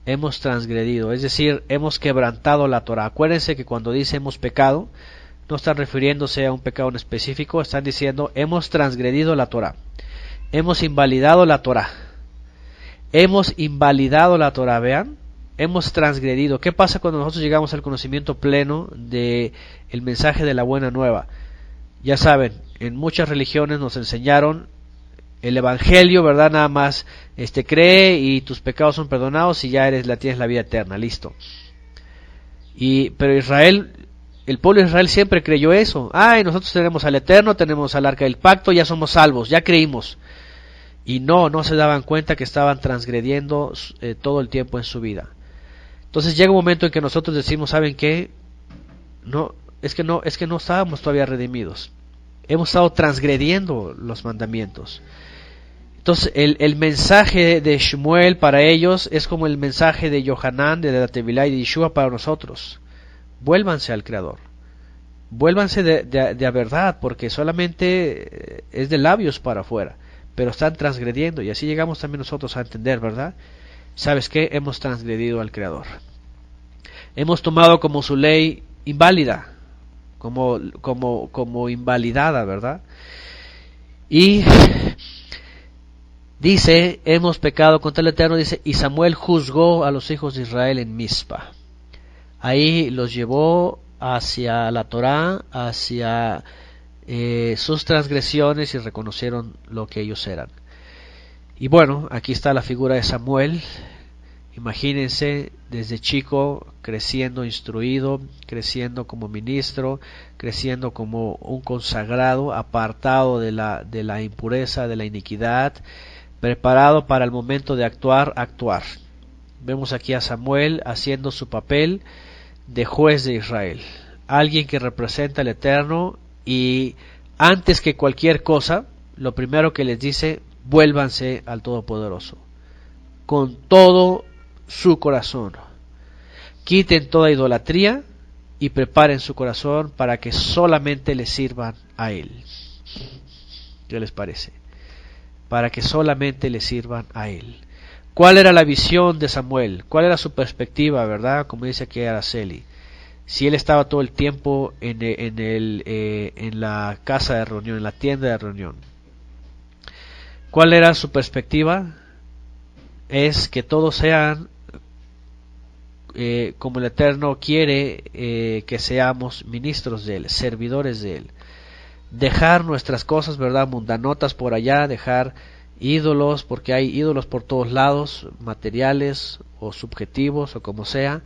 Speaker 1: Hemos transgredido, es decir, hemos quebrantado la Torah. Acuérdense que cuando dice hemos pecado, no están refiriéndose a un pecado en específico, están diciendo, hemos transgredido la Torah. Hemos invalidado la Torah. Hemos invalidado la Torah, vean, hemos transgredido. ¿Qué pasa cuando nosotros llegamos al conocimiento pleno de el mensaje de la buena nueva? Ya saben, en muchas religiones nos enseñaron el evangelio, ¿verdad? Nada más cree y tus pecados son perdonados y ya tienes la vida eterna, listo. Pero Israel, el pueblo de Israel siempre creyó eso. Nosotros tenemos al Eterno, tenemos al Arca del Pacto, ya somos salvos, ya creímos. Y no se daban cuenta que estaban transgrediendo todo el tiempo en su vida. Entonces llega un momento en que nosotros decimos, ¿saben qué? Es que no estábamos todavía redimidos. Hemos estado transgrediendo los mandamientos. Entonces el mensaje de Shmuel para ellos es como el mensaje de Yohanan, de la Tevilá y de Yeshua para nosotros. Vuélvanse al Creador. Vuélvanse de a verdad, porque solamente es de labios para afuera. Pero están transgrediendo, y así llegamos también nosotros a entender, ¿verdad? ¿Sabes qué? Hemos transgredido al Creador. Hemos tomado como su ley inválida, como invalidada, ¿verdad? Y dice, hemos pecado contra el Eterno, dice, y Samuel juzgó a los hijos de Israel en Mizpa. Ahí los llevó hacia la Torá, hacia sus transgresiones, y reconocieron lo que ellos eran. Y bueno, aquí está la figura de Samuel. Imagínense desde chico creciendo instruido, creciendo como ministro, creciendo como un consagrado, apartado de la impureza, de la iniquidad, preparado para el momento de actuar. Vemos aquí a Samuel haciendo su papel de juez de Israel, alguien que representa al Eterno. Y antes que cualquier cosa, lo primero que les dice, vuélvanse al Todopoderoso, con todo su corazón. Quiten toda idolatría y preparen su corazón para que solamente le sirvan a Él. ¿Qué les parece? Para que solamente le sirvan a Él. ¿Cuál era la visión de Samuel? ¿Cuál era su perspectiva, verdad? Como dice aquí Araceli. Si él estaba todo el tiempo en la casa de reunión, en la tienda de reunión. ¿Cuál era su perspectiva? Es que todos sean como el Eterno quiere que seamos ministros de Él, servidores de Él. Dejar nuestras cosas, ¿verdad?, mundanotas por allá, dejar ídolos, porque hay ídolos por todos lados, materiales o subjetivos o como sea,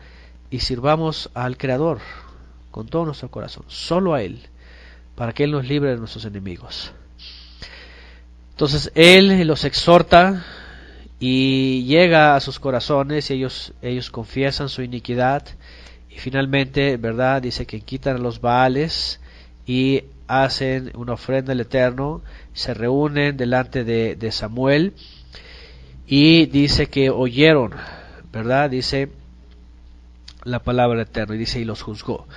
Speaker 1: y sirvamos al Creador con todo nuestro corazón, solo a Él, para que Él nos libre de nuestros enemigos. Entonces Él los exhorta y llega a sus corazones y ellos confiesan su iniquidad y finalmente, ¿verdad?, dice que quitan a los Baales y hacen una ofrenda al Eterno, se reúnen delante de Samuel y dice que oyeron, ¿verdad?, dice la palabra del Eterno y dice y los juzgó.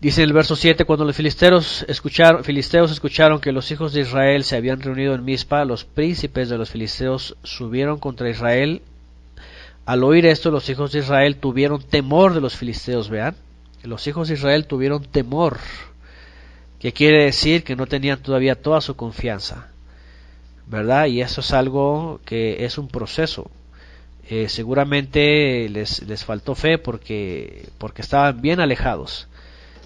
Speaker 1: Dice en el verso 7, cuando los filisteos escucharon que los hijos de Israel se habían reunido en Mizpa, los príncipes de los filisteos subieron contra Israel. Al oír esto, los hijos de Israel tuvieron temor de los filisteos, vean, los hijos de Israel tuvieron temor, que quiere decir que no tenían todavía toda su confianza, ¿verdad? Y eso es algo que es un proceso. Seguramente les faltó fe porque estaban bien alejados.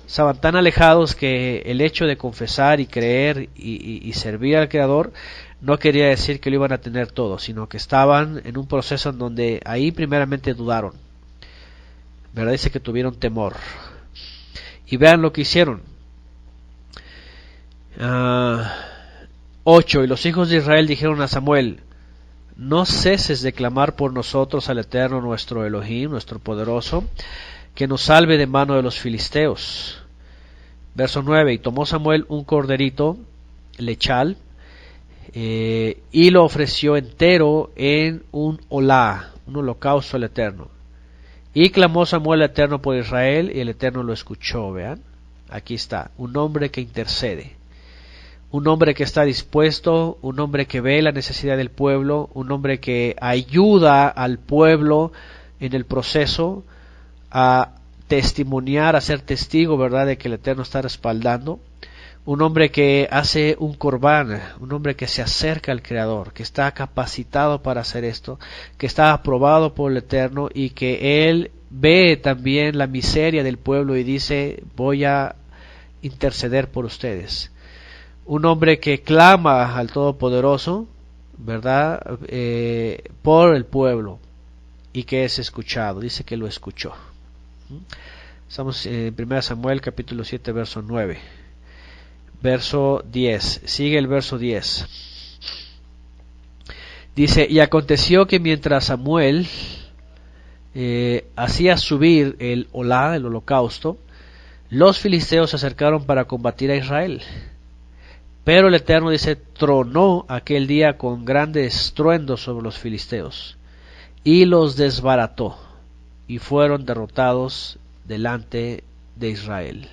Speaker 1: Estaban tan alejados que el hecho de confesar y creer y servir al Creador no quería decir que lo iban a tener todo, sino que estaban en un proceso en donde ahí primeramente dudaron, ¿verdad? Dice que tuvieron temor. Y vean lo que hicieron. 8. Y los hijos de Israel dijeron a Samuel: no ceses de clamar por nosotros al Eterno nuestro Elohim, nuestro poderoso, que nos salve de mano de los filisteos. Verso 9, y tomó Samuel un corderito lechal, y lo ofreció entero en un olá, un holocausto al Eterno. Y clamó Samuel al Eterno por Israel, y el Eterno lo escuchó, vean. Aquí está, un hombre que intercede, un hombre que está dispuesto, un hombre que ve la necesidad del pueblo, un hombre que ayuda al pueblo en el proceso a testimoniar, a ser testigo, ¿verdad?, de que el Eterno está respaldando. Un hombre que hace un corbán, un hombre que se acerca al Creador, que está capacitado para hacer esto, que está aprobado por el Eterno y que él ve también la miseria del pueblo y dice: voy a interceder por ustedes. Un hombre que clama al Todopoderoso, ¿verdad?, por el pueblo y que es escuchado. Dice que lo escuchó. Estamos en 1 Samuel capítulo 7 verso 9. Verso 10. Sigue el verso 10. Dice: y aconteció que mientras Samuel hacía subir el olá, el holocausto, los filisteos se acercaron para combatir a Israel. Pero el Eterno, dice, tronó aquel día con grande estruendo sobre los filisteos y los desbarató, y fueron derrotados delante de Israel.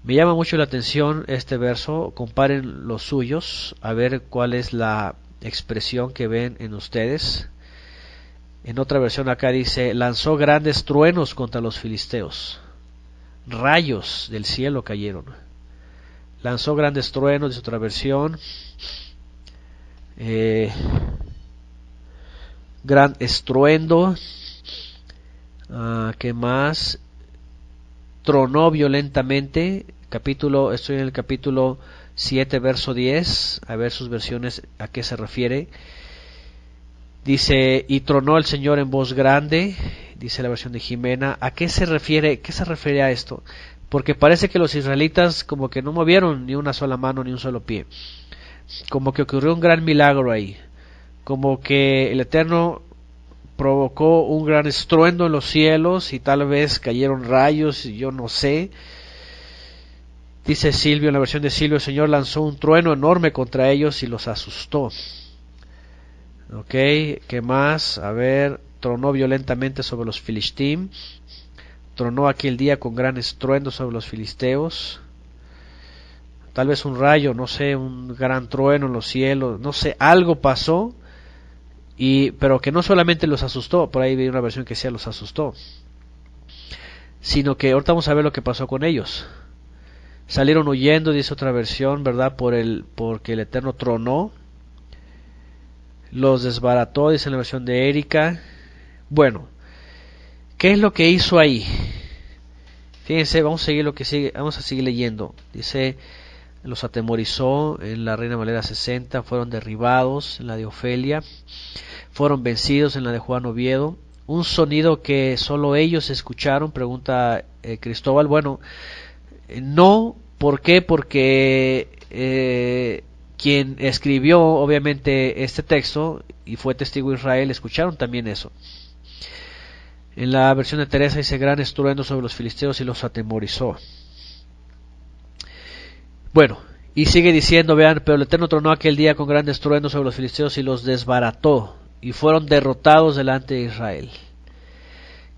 Speaker 1: Me llama mucho la atención este verso. Comparen los suyos a ver cuál es la expresión que ven en ustedes. En otra versión acá dice: lanzó grandes truenos contra los filisteos, rayos del cielo cayeron. Lanzó grandes truenos, dice otra versión. Gran estruendo. ¿Qué más? Tronó violentamente. Estoy en el capítulo 7, verso 10. A ver sus versiones a qué se refiere. Dice: y tronó el Señor en voz grande. Dice la versión de Jimena. ¿A qué se refiere? ¿Qué se refiere a esto? Porque parece que los israelitas como que no movieron ni una sola mano ni un solo pie. Como que ocurrió un gran milagro ahí. Como que el Eterno provocó un gran estruendo en los cielos y tal vez cayeron rayos, y yo no sé. Dice Silvio, en la versión de Silvio: el Señor lanzó un trueno enorme contra ellos y los asustó. Ok, ¿qué más? A ver, tronó violentamente sobre los filistim. Tronó aquel día con gran estruendo sobre los filisteos. Tal vez un rayo, no sé, un gran trueno en los cielos, no sé, algo pasó. Pero que no solamente los asustó, por ahí vi una versión que decía los asustó, sino que ahorita vamos a ver lo que pasó con ellos. Salieron huyendo, dice otra versión, ¿verdad? Porque el Eterno tronó, los desbarató, dice en la versión de Erika. Bueno, ¿Qué es lo que hizo ahí? Fíjense, vamos a seguir leyendo. Dice, los atemorizó en la Reina Valera 60, fueron derribados en la de Ofelia, fueron vencidos en la de Juan Oviedo. Un sonido que solo ellos escucharon, pregunta Cristóbal. Bueno, no, ¿por qué? Porque quien escribió obviamente este texto y fue testigo de Israel, escucharon también eso. En la versión de Teresa dice, gran estruendo sobre los filisteos y los atemorizó. Bueno, y sigue diciendo, vean, pero el Eterno tronó aquel día con gran estruendo sobre los filisteos y los desbarató, y fueron derrotados delante de Israel.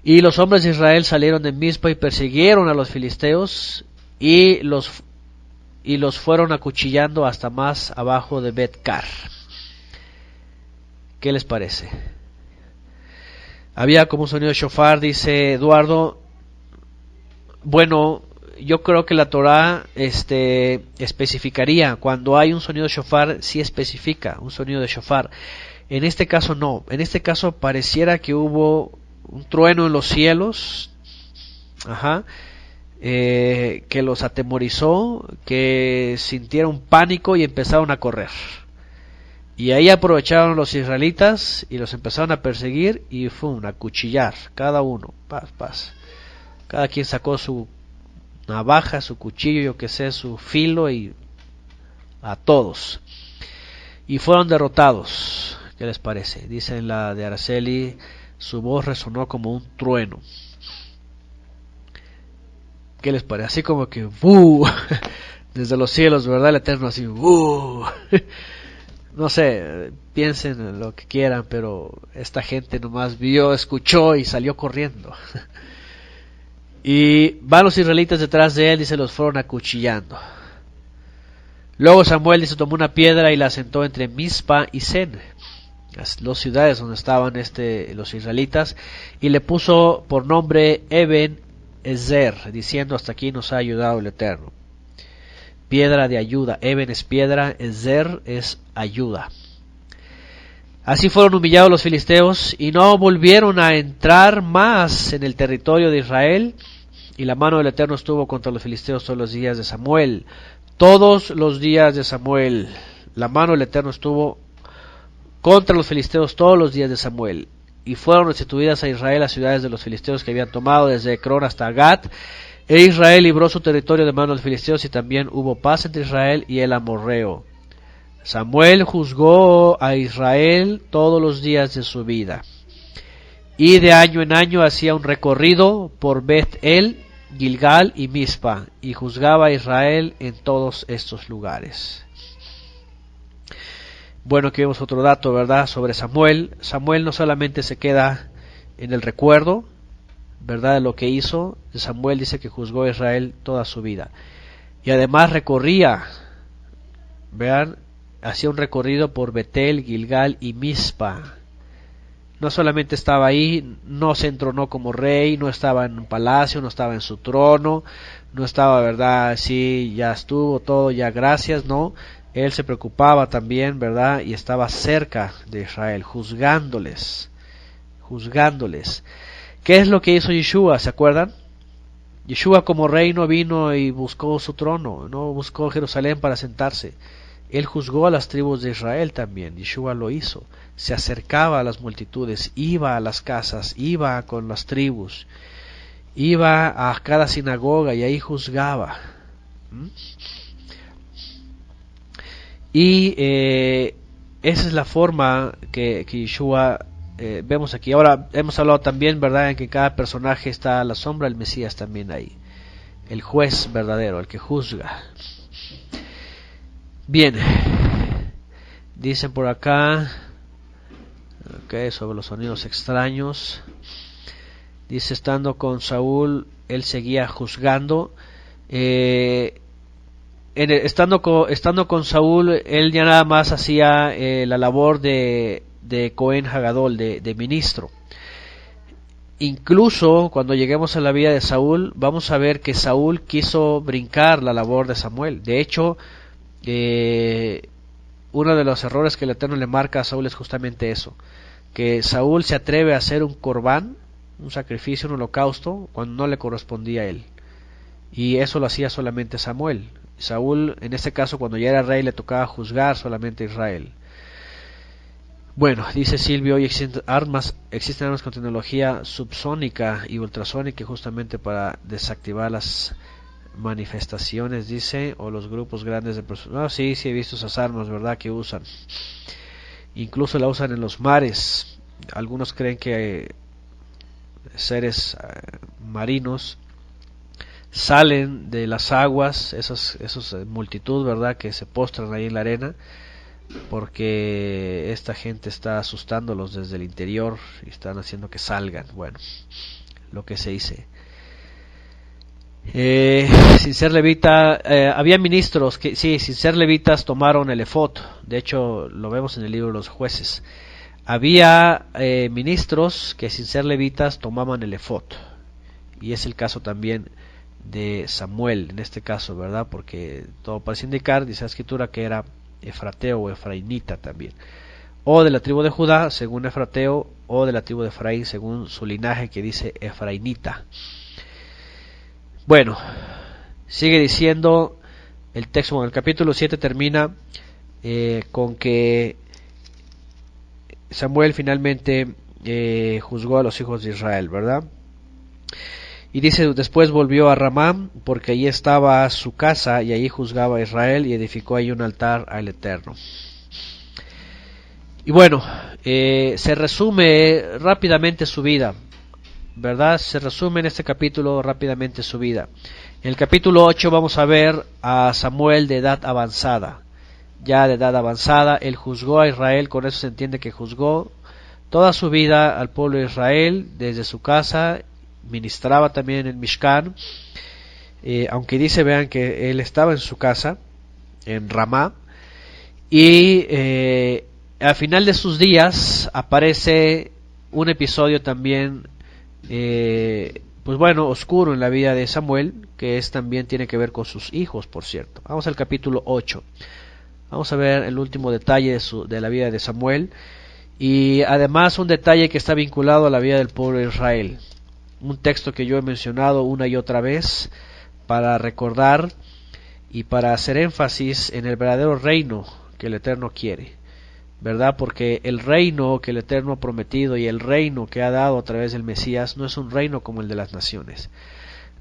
Speaker 1: Y los hombres de Israel salieron de Mizpa y persiguieron a los filisteos, y los fueron acuchillando hasta más abajo de Bet-Car. ¿Qué les parece? Había como un sonido de shofar, dice Eduardo. Bueno, yo creo que la Torá especificaría, cuando hay un sonido de shofar, sí especifica un sonido de shofar. En este caso no, en este caso pareciera que hubo un trueno en los cielos, que los atemorizó, que sintieron pánico y empezaron a correr. Y ahí aprovecharon los israelitas y los empezaron a perseguir y a cuchillar, cada uno, paz. Cada quien sacó su navaja, su cuchillo, yo que sé, su filo, y a todos. Y fueron derrotados. ¿Qué les parece? Dice en la de Araceli, su voz resonó como un trueno. ¿Qué les parece? Así como que ¡buh! Desde los cielos, ¿verdad? El Eterno así ¡buh! No sé, piensen en lo que quieran, pero esta gente nomás vio, escuchó y salió corriendo. Y van los israelitas detrás de él y se los fueron acuchillando. Luego Samuel dice, tomó una piedra y la sentó entre Mizpa y Sen, las dos ciudades donde estaban los israelitas, y le puso por nombre Eben Ezer, diciendo, hasta aquí nos ha ayudado el Eterno. Piedra de ayuda. Eben es piedra, Ezer es ayuda. Así fueron humillados los filisteos y no volvieron a entrar más en el territorio de Israel, y la mano del Eterno estuvo contra los filisteos todos los días de Samuel. Todos los días de Samuel, la mano del Eterno estuvo contra los filisteos todos los días de Samuel, y fueron restituidas a Israel las ciudades de los filisteos que habían tomado desde Ecrón hasta Gat. E Israel libró su territorio de manos de los filisteos, y también hubo paz entre Israel y el amorreo. Samuel juzgó a Israel todos los días de su vida, y de año en año hacía un recorrido por Bet-El, Gilgal y Mizpa, y juzgaba a Israel en todos estos lugares. Bueno, aquí vemos otro dato, ¿verdad?, sobre Samuel. Samuel no solamente se queda en el recuerdo, ¿verdad?, de lo que hizo. Samuel dice que juzgó a Israel toda su vida, y además recorría, vean, hacía un recorrido por Betel, Gilgal y Mizpa. No solamente estaba ahí, no se entronó como rey, no estaba en un palacio, no estaba en su trono, no estaba, ¿verdad?, sí, ya estuvo todo, ya gracias, no. Él se preocupaba también, ¿verdad?, y estaba cerca de Israel, juzgándoles. ¿Qué es lo que hizo Yeshua? ¿Se acuerdan? Yeshua como rey no vino y buscó su trono, no buscó Jerusalén para sentarse. Él juzgó a las tribus de Israel también. Yeshua lo hizo. Se acercaba a las multitudes, iba a las casas, iba con las tribus, iba a cada sinagoga y ahí juzgaba. Y esa es la forma que Yeshua vemos aquí. Ahora hemos hablado también, ¿verdad?, en que cada personaje está a la sombra del Mesías también ahí. El juez verdadero, el que juzga. Bien, dicen por acá, sobre los sonidos extraños. Dice, estando con Saúl, él seguía juzgando. Estando con Saúl, él ya nada más hacía la labor de Cohen Hagadol, de ministro. Incluso cuando lleguemos a la vida de Saúl, vamos a ver que Saúl quiso brincar la labor de Samuel. De hecho, uno de los errores que el Eterno le marca a Saúl es justamente eso, que Saúl se atreve a hacer un corbán, un sacrificio, un holocausto, cuando no le correspondía a él. Y eso lo hacía solamente Samuel. Saúl, en este caso, cuando ya era rey, le tocaba juzgar solamente a Israel. Bueno, dice Silvio, hoy existen armas con tecnología subsónica y ultrasónica justamente para desactivar las manifestaciones, dice, o los grupos grandes de personas. No, sí, he visto esas armas, ¿verdad?, que usan. Incluso la usan en los mares. Algunos creen que seres marinos salen de las aguas, esos multitud, ¿verdad?, que se postran ahí en la arena, porque esta gente está asustándolos desde el interior y están haciendo que salgan. Bueno, lo que se dice. Sin ser levita, había ministros que, sí, sin ser levitas tomaron el efod. De hecho, lo vemos en el libro de los jueces. Había ministros que sin ser levitas tomaban el efod. Y es el caso también de Samuel, en este caso, ¿verdad? Porque todo parece indicar, dice la escritura, que era efrateo o efrainita también. O de la tribu de Judá, según efrateo, o de la tribu de Efraín, según su linaje, que dice efrainita. Bueno, sigue diciendo el texto, en el capítulo 7 termina con que Samuel finalmente juzgó a los hijos de Israel, ¿verdad? Y dice, después volvió a Ramá, porque allí estaba su casa, y allí juzgaba a Israel, y edificó ahí un altar al Eterno. Y bueno, se resume rápidamente su vida, ¿verdad? Se resume en este capítulo rápidamente su vida. En el capítulo 8 vamos a ver a Samuel de edad avanzada. Ya de edad avanzada, él juzgó a Israel, con eso se entiende que juzgó toda su vida al pueblo de Israel, desde su casa, ministraba también en el Mishkan, aunque dice, vean, que él estaba en su casa, en Ramá, y al final de sus días aparece un episodio también, pues bueno, oscuro en la vida de Samuel, que también tiene que ver con sus hijos, por cierto. Vamos al capítulo 8. Vamos a ver el último detalle de la vida de Samuel, y además un detalle que está vinculado a la vida del pueblo de Israel. Un texto que yo he mencionado una y otra vez para recordar y para hacer énfasis en el verdadero reino que el Eterno quiere, ¿verdad? Porque el reino que el Eterno ha prometido y el reino que ha dado a través del Mesías no es un reino como el de las naciones.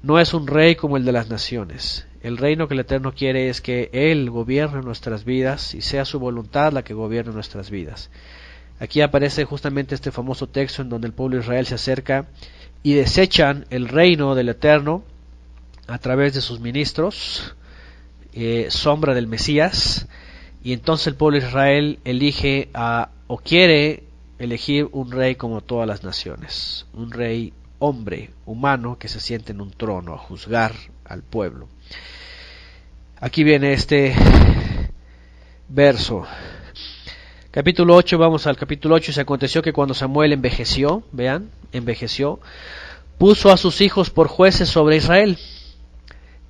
Speaker 1: No es un rey como el de las naciones. El reino que el Eterno quiere es que Él gobierne nuestras vidas y sea su voluntad la que gobierne nuestras vidas. Aquí aparece justamente este famoso texto en donde el pueblo de Israel se acerca y desechan el reino del Eterno a través de sus ministros, sombra del Mesías, y entonces el pueblo de Israel elige o quiere elegir un rey como todas las naciones, un rey hombre, humano, que se siente en un trono a juzgar al pueblo. Aquí viene este verso. Capítulo 8, vamos al capítulo 8. Se aconteció que cuando Samuel envejeció, vean, envejeció, puso a sus hijos por jueces sobre Israel.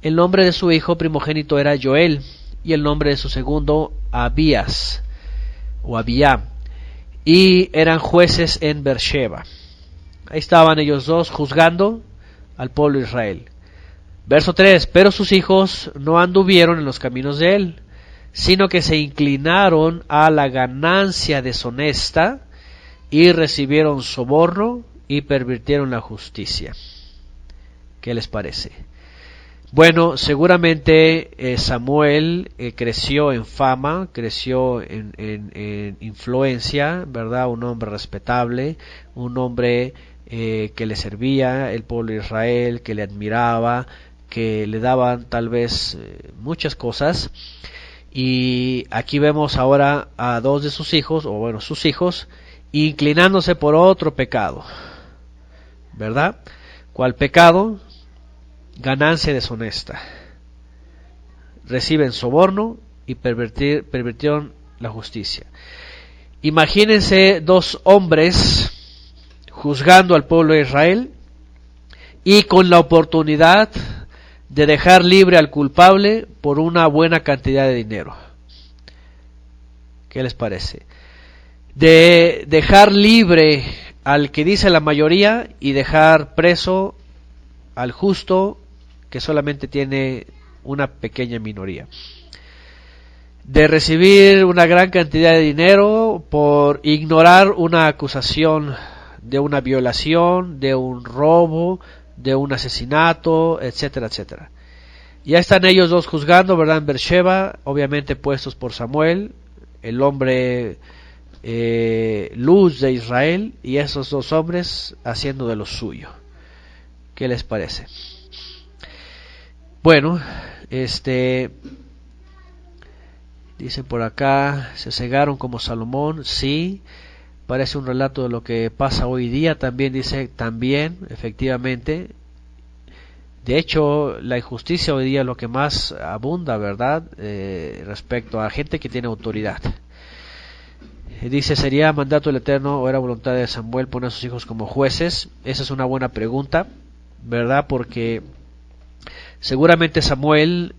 Speaker 1: El nombre de su hijo primogénito era Joel, y el nombre de su segundo Abías, o Abía, y eran jueces en Beersheba. Ahí estaban ellos dos juzgando al pueblo de Israel. Verso 3, pero sus hijos no anduvieron en los caminos de él, sino que se inclinaron a la ganancia deshonesta y recibieron soborno y pervirtieron la justicia. ¿Qué les parece? Bueno, seguramente Samuel creció en fama, creció en influencia, ¿verdad? Un hombre respetable, un hombre que le servía el pueblo de Israel, que le admiraba, que le daban tal vez muchas cosas. Y aquí vemos ahora a dos de sus hijos, o bueno, sus hijos, inclinándose por otro pecado, ¿verdad? ¿Cuál pecado? Ganancia deshonesta. Reciben soborno y pervirtieron la justicia. Imagínense dos hombres juzgando al pueblo de Israel y con la oportunidad de dejar libre al culpable por una buena cantidad de dinero. ¿Qué les parece? De dejar libre al que dice la mayoría y dejar preso al justo que solamente tiene una pequeña minoría. De recibir una gran cantidad de dinero por ignorar una acusación de una violación, de un robo, de un asesinato, etcétera, etcétera. Ya están ellos dos juzgando, ¿verdad? En Beersheba, obviamente puestos por Samuel, el hombre luz de Israel, y esos dos hombres haciendo de lo suyo. ¿Qué les parece? Bueno, dicen por acá, se cegaron como Salomón, sí, parece un relato de lo que pasa hoy día, también dice, también, efectivamente. De hecho, la injusticia hoy día es lo que más abunda, ¿verdad? Respecto a gente que tiene autoridad. Dice, ¿sería mandato del Eterno o era voluntad de Samuel poner a sus hijos como jueces? Esa es una buena pregunta, ¿verdad? Porque seguramente Samuel,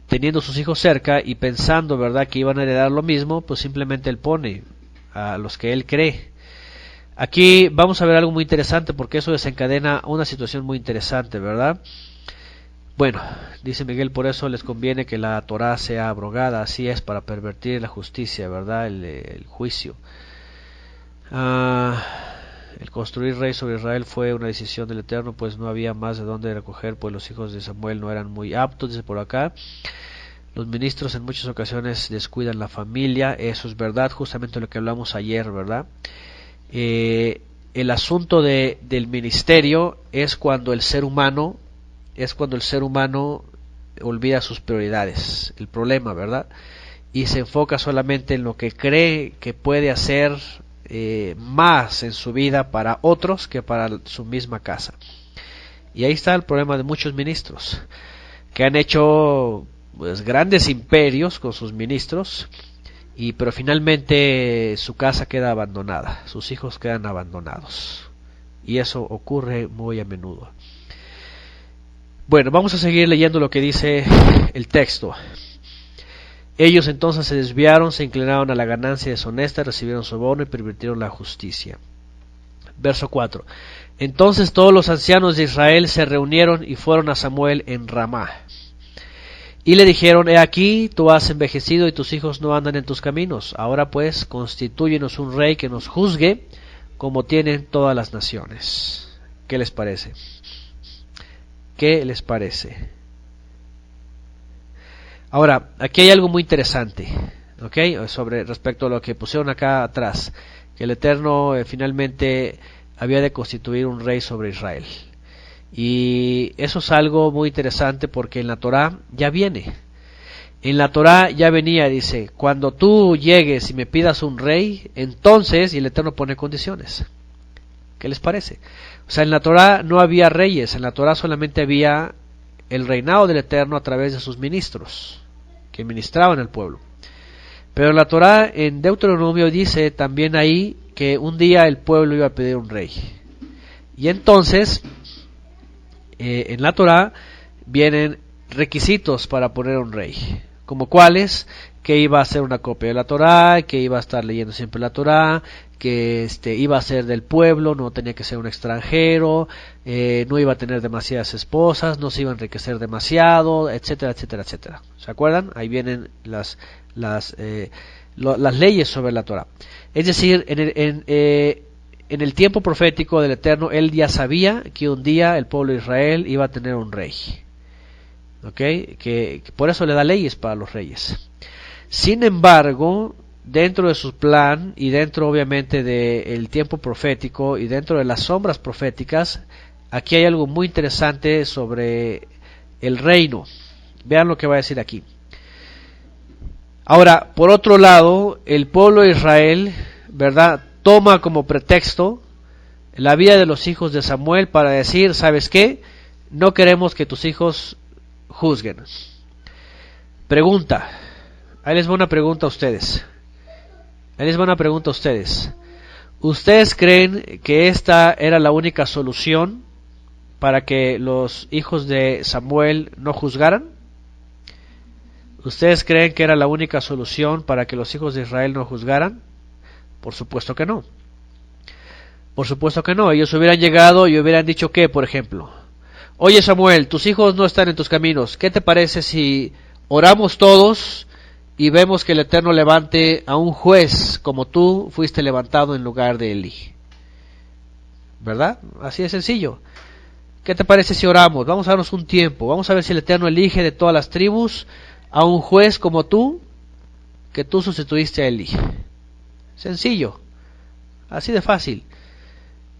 Speaker 1: teniendo sus hijos cerca y pensando, ¿verdad?, que iban a heredar lo mismo, pues simplemente él pone a los que él cree. Aquí vamos a ver algo muy interesante porque eso desencadena una situación muy interesante, ¿verdad? Bueno, dice Miguel, por eso les conviene que la Torá sea abrogada, así es, para pervertir la justicia, ¿verdad? El juicio. El construir rey sobre Israel fue una decisión del Eterno, pues no había más de dónde recoger, pues los hijos de Samuel no eran muy aptos, dice por acá. Los ministros en muchas ocasiones descuidan la familia, eso es verdad, justamente lo que hablamos ayer, ¿verdad? El asunto del ministerio es cuando el ser humano olvida sus prioridades, el problema, ¿verdad? Y se enfoca solamente en lo que cree que puede hacer más en su vida para otros que para su misma casa. Y ahí está el problema de muchos ministros que han hecho pues grandes imperios con sus ministros, pero finalmente su casa queda abandonada, sus hijos quedan abandonados, y eso ocurre muy a menudo. Bueno, vamos a seguir leyendo lo que dice el texto. Ellos entonces se desviaron, se inclinaron a la ganancia deshonesta, recibieron soborno y pervirtieron la justicia. Verso 4. Entonces todos los ancianos de Israel se reunieron y fueron a Samuel en Ramá. Y le dijeron, he aquí, tú has envejecido y tus hijos no andan en tus caminos. Ahora pues, constitúyenos un rey que nos juzgue, como tienen todas las naciones. ¿Qué les parece? ¿Qué les parece? Ahora, aquí hay algo muy interesante, ¿ok? Sobre respecto a lo que pusieron acá atrás, que el Eterno finalmente había de constituir un rey sobre Israel. Y eso es algo muy interesante porque en la Torá ya viene. En la Torá ya venía, dice, cuando tú llegues y me pidas un rey, entonces, y el Eterno pone condiciones. ¿Qué les parece? O sea, en la Torá no había reyes, en la Torá solamente había el reinado del Eterno a través de sus ministros, que ministraban al pueblo. Pero en la Torá, en Deuteronomio dice también ahí que un día el pueblo iba a pedir un rey. Y entonces, en la Torá vienen requisitos para poner un rey, como cuáles, que iba a ser una copia de la Torá, que iba a estar leyendo siempre la Torá, que iba a ser del pueblo, no tenía que ser un extranjero, no iba a tener demasiadas esposas, no se iba a enriquecer demasiado, etcétera, etcétera, etcétera. ¿Se acuerdan? Ahí vienen las leyes sobre la Torá. Es decir, en el tiempo profético del Eterno, él ya sabía que un día el pueblo de Israel iba a tener un rey. ¿Okay? Que por eso le da leyes para los reyes. Sin embargo, dentro de su plan y dentro obviamente del tiempo profético y dentro de las sombras proféticas, aquí hay algo muy interesante sobre el reino. Vean lo que va a decir aquí. Ahora, por otro lado, el pueblo de Israel, ¿verdad?, toma como pretexto la vida de los hijos de Samuel para decir, ¿sabes qué? No queremos que tus hijos juzguen. Pregunta. Ahí les va una pregunta a ustedes. ¿Ustedes creen que esta era la única solución para que los hijos de Samuel no juzgaran? ¿Ustedes creen que era la única solución para que los hijos de Israel no juzgaran? Por supuesto que no. Por supuesto que no. Ellos hubieran llegado y hubieran dicho que, por ejemplo, oye Samuel, tus hijos no están en tus caminos. ¿Qué te parece si oramos todos y vemos que el Eterno levante a un juez como tú fuiste levantado en lugar de Elí? ¿Verdad? Así de sencillo. ¿Qué te parece si oramos? Vamos a darnos un tiempo. Vamos a ver si el Eterno elige de todas las tribus a un juez como tú, que tú sustituiste a Elí. Sencillo. Así de fácil.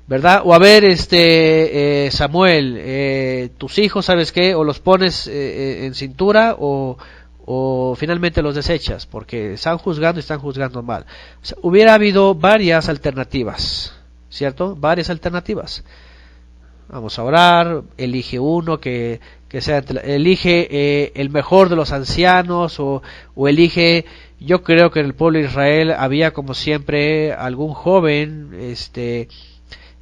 Speaker 1: ¿Verdad? O a ver, Samuel, tus hijos, ¿sabes qué? O los pones en cintura o finalmente los desechas, porque están juzgando y están juzgando mal. O sea, hubiera habido varias alternativas, ¿cierto? Varias alternativas. Vamos a orar, elige uno que sea, elige el mejor de los ancianos o elige, yo creo que en el pueblo de Israel había como siempre algún joven,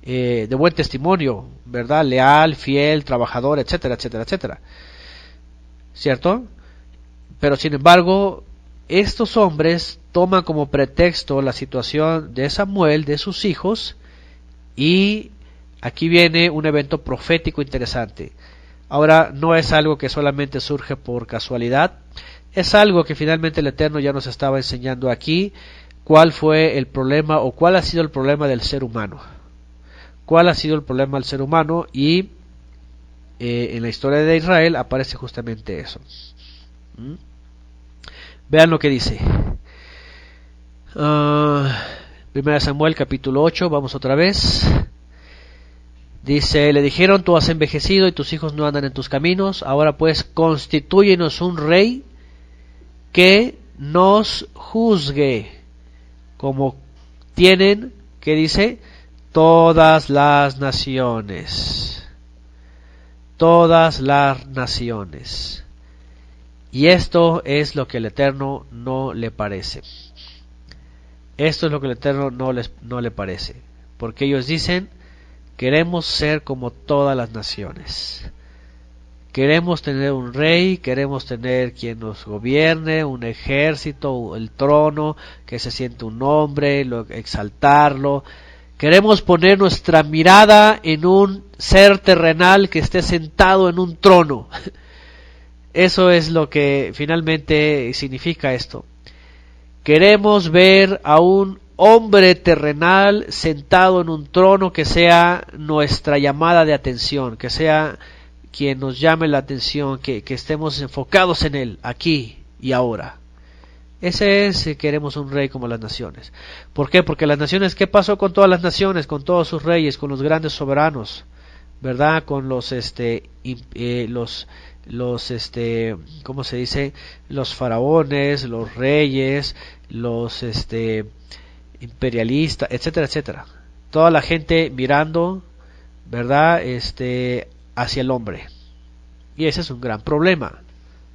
Speaker 1: de buen testimonio, ¿verdad? Leal, fiel, trabajador, etcétera, etcétera, etcétera. ¿Cierto? Pero sin embargo, estos hombres toman como pretexto la situación de Samuel, de sus hijos, y aquí viene un evento profético interesante. Ahora, no es algo que solamente surge por casualidad, es algo que finalmente el Eterno ya nos estaba enseñando aquí, cuál fue el problema o cuál ha sido el problema del ser humano. ¿Cuál ha sido el problema del ser humano? Y en la historia de Israel aparece justamente eso. Vean lo que dice. 1 Samuel capítulo 8, vamos otra vez. Dice, le dijeron, tú has envejecido y tus hijos no andan en tus caminos, ahora pues constitúyenos un rey que nos juzgue, como tienen, ¿qué dice? Todas las naciones. Todas las naciones. Y esto es lo que el Eterno no le parece. Esto es lo que el Eterno no le parece. Porque ellos dicen, queremos ser como todas las naciones. Queremos tener un rey, queremos tener quien nos gobierne, un ejército, el trono, que se siente un hombre, exaltarlo. Queremos poner nuestra mirada en un ser terrenal que esté sentado en un trono. Eso es lo que finalmente significa esto. Queremos ver a un hombre terrenal sentado en un trono que sea nuestra llamada de atención, que sea quien nos llame la atención, que estemos enfocados en él, aquí y ahora. Ese es, si queremos un rey como las naciones. ¿Por qué? Porque las naciones, ¿qué pasó con todas las naciones? Con todos sus reyes, con los grandes soberanos, ¿verdad? Con los, ¿cómo se dice? Los faraones, los reyes, los, imperialistas, etcétera, etcétera. Toda la gente mirando, ¿verdad? Hacia el hombre. Y ese es un gran problema,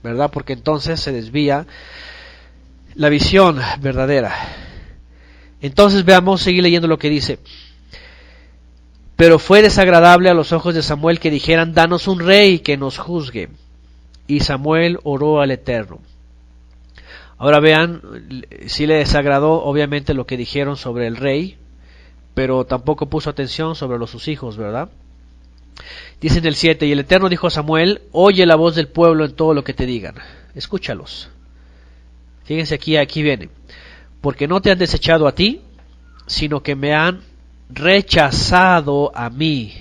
Speaker 1: ¿verdad? Porque entonces se desvía la visión verdadera. Entonces veamos, seguir leyendo lo que dice. Pero fue desagradable a los ojos de Samuel que dijeran, danos un rey que nos juzgue. Y Samuel oró al Eterno. Ahora vean, sí le desagradó obviamente lo que dijeron sobre el rey, pero tampoco puso atención sobre sus hijos, ¿verdad? Dice en el 7, y el Eterno dijo a Samuel, oye la voz del pueblo en todo lo que te digan, escúchalos. Fíjense aquí viene, porque no te han desechado a ti, sino que me han rechazado a mí,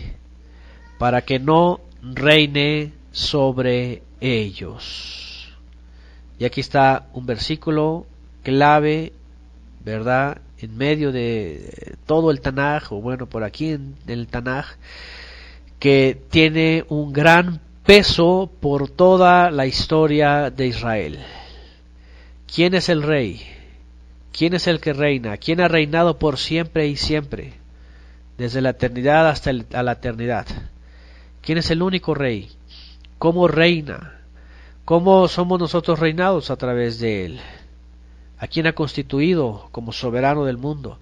Speaker 1: para que no reine sobre ellos. Y aquí está un versículo clave, ¿verdad? En medio de todo el Tanaj, o bueno, por aquí en el Tanaj, que tiene un gran peso por toda la historia de Israel. ¿Quién es el rey? ¿Quién es el que reina? ¿Quién ha reinado por siempre y siempre? Desde la eternidad hasta a la eternidad. ¿Quién es el único rey? ¿Cómo reina? ¿Cómo somos nosotros reinados? A través de él. ¿A quién ha constituido como soberano del mundo?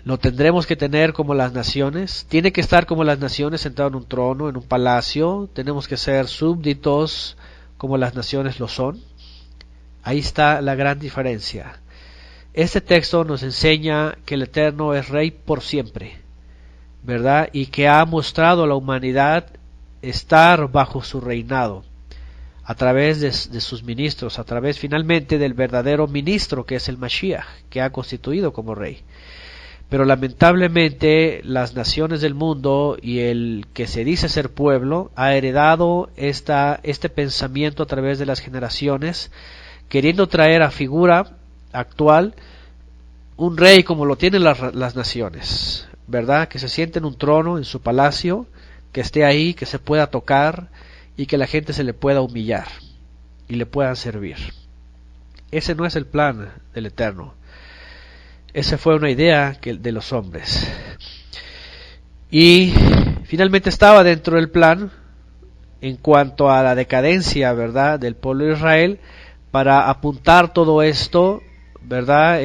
Speaker 1: ¿Lo tendremos que tener como las naciones? ¿Tiene que estar como las naciones sentado en un trono, en un palacio? ¿Tenemos que ser súbditos como las naciones lo son? Ahí está la gran diferencia. Este texto nos enseña que el Eterno es rey por siempre. ¿verdad? Y que ha mostrado a la humanidad estar bajo su reinado, a través de sus ministros, a través finalmente del verdadero ministro que es el Mashiach, que ha constituido como rey. Pero lamentablemente las naciones del mundo y el que se dice ser pueblo ha heredado este pensamiento a través de las generaciones, queriendo traer a figura actual un rey como lo tienen las naciones, ¿verdad? Que se siente en un trono, en su palacio, que esté ahí, que se pueda tocar y que la gente se le pueda humillar y le puedan servir. Ese no es el plan del Eterno. Esa fue una idea de los hombres. Y finalmente estaba dentro del plan en cuanto a la decadencia, ¿verdad?, del pueblo de Israel, para apuntar todo esto, ¿verdad?,